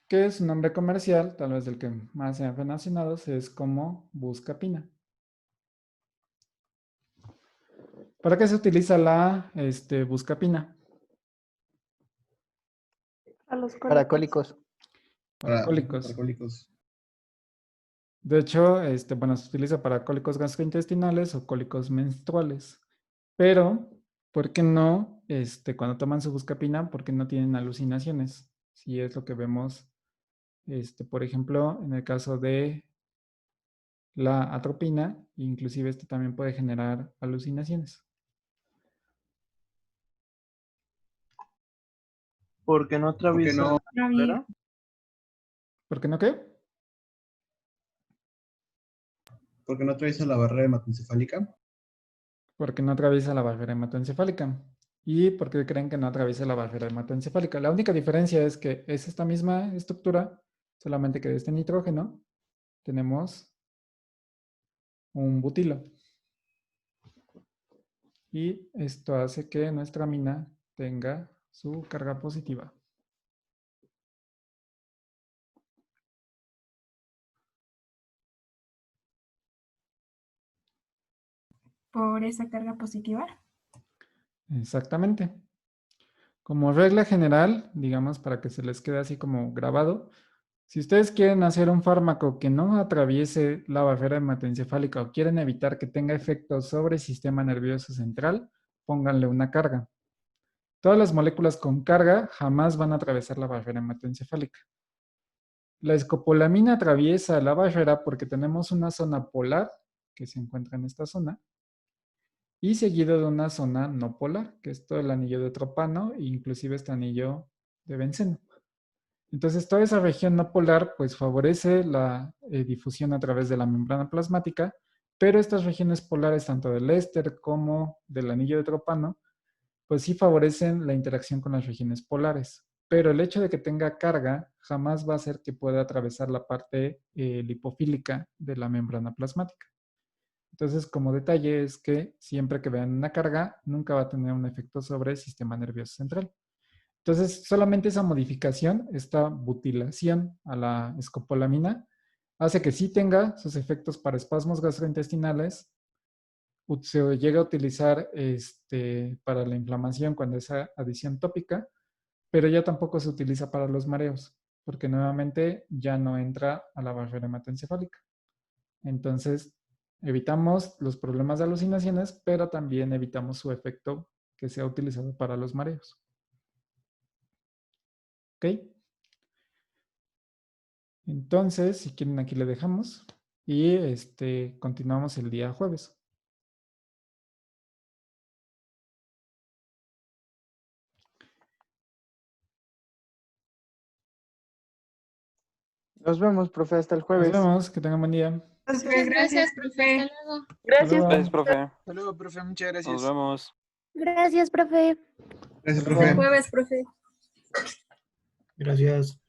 Que es un nombre comercial, tal vez del que más se han relacionado, es como buscapina. ¿Para qué se utiliza la buscapina?
A los
Para
cólicos.
cólicos.
Para cólicos.
Para cólicos.
De hecho, se utiliza para cólicos gastrointestinales o cólicos menstruales. Pero, ¿por qué no, cuando toman su buscapina, por qué no tienen alucinaciones? Si es lo que vemos, por ejemplo, en el caso de la atropina, inclusive esto también puede generar alucinaciones.
Porque no atraviesa
no?
la barrera.
¿Por qué no qué?
Porque no atraviesa la barrera hematoencefálica.
Porque no atraviesa la barrera hematoencefálica. ¿Y por qué creen que no atraviesa la barrera hematoencefálica? La única diferencia es que es esta misma estructura, solamente que de este nitrógeno tenemos un butilo. Y esto hace que nuestra amina tenga su carga positiva.
Por esa carga positiva.
Exactamente. Como regla general, digamos, para que se les quede así como grabado, si ustedes quieren hacer un fármaco que no atraviese la barrera hematoencefálica o quieren evitar que tenga efectos sobre el sistema nervioso central, pónganle una carga. Todas las moléculas con carga jamás van a atravesar la barrera hematoencefálica. La escopolamina atraviesa la barrera porque tenemos una zona polar que se encuentra en esta zona y seguido de una zona no polar, que es todo el anillo de tropano e inclusive este anillo de benceno. Entonces, toda esa región no polar pues favorece la difusión a través de la membrana plasmática, pero estas regiones polares, tanto del éster como del anillo de tropano, pues sí favorecen la interacción con las regiones polares. Pero el hecho de que tenga carga jamás va a hacer que pueda atravesar la parte lipofílica de la membrana plasmática. Entonces, como detalle es que siempre que vean una carga, nunca va a tener un efecto sobre el sistema nervioso central. Entonces, solamente esa modificación, esta butilación a la escopolamina, hace que sí tenga sus efectos para espasmos gastrointestinales, se llega a utilizar para la inflamación cuando es adición tópica, pero ya tampoco se utiliza para los mareos, porque nuevamente ya no entra a la barrera hematoencefálica. Entonces, evitamos los problemas de alucinaciones, pero también evitamos su efecto que sea utilizado para los mareos. ¿Ok? Entonces, si quieren, aquí le dejamos y continuamos el día jueves.
Nos vemos, profe, hasta el
Nos
jueves.
vemos, que tengan buen día.
Muchas gracias, profe.
Hasta luego.
Gracias.
Gracias,
profe.
Hasta luego, profe, muchas gracias.
Nos vemos.
Gracias, profe.
Gracias,
Hasta el
profe.
jueves, profe.
Gracias.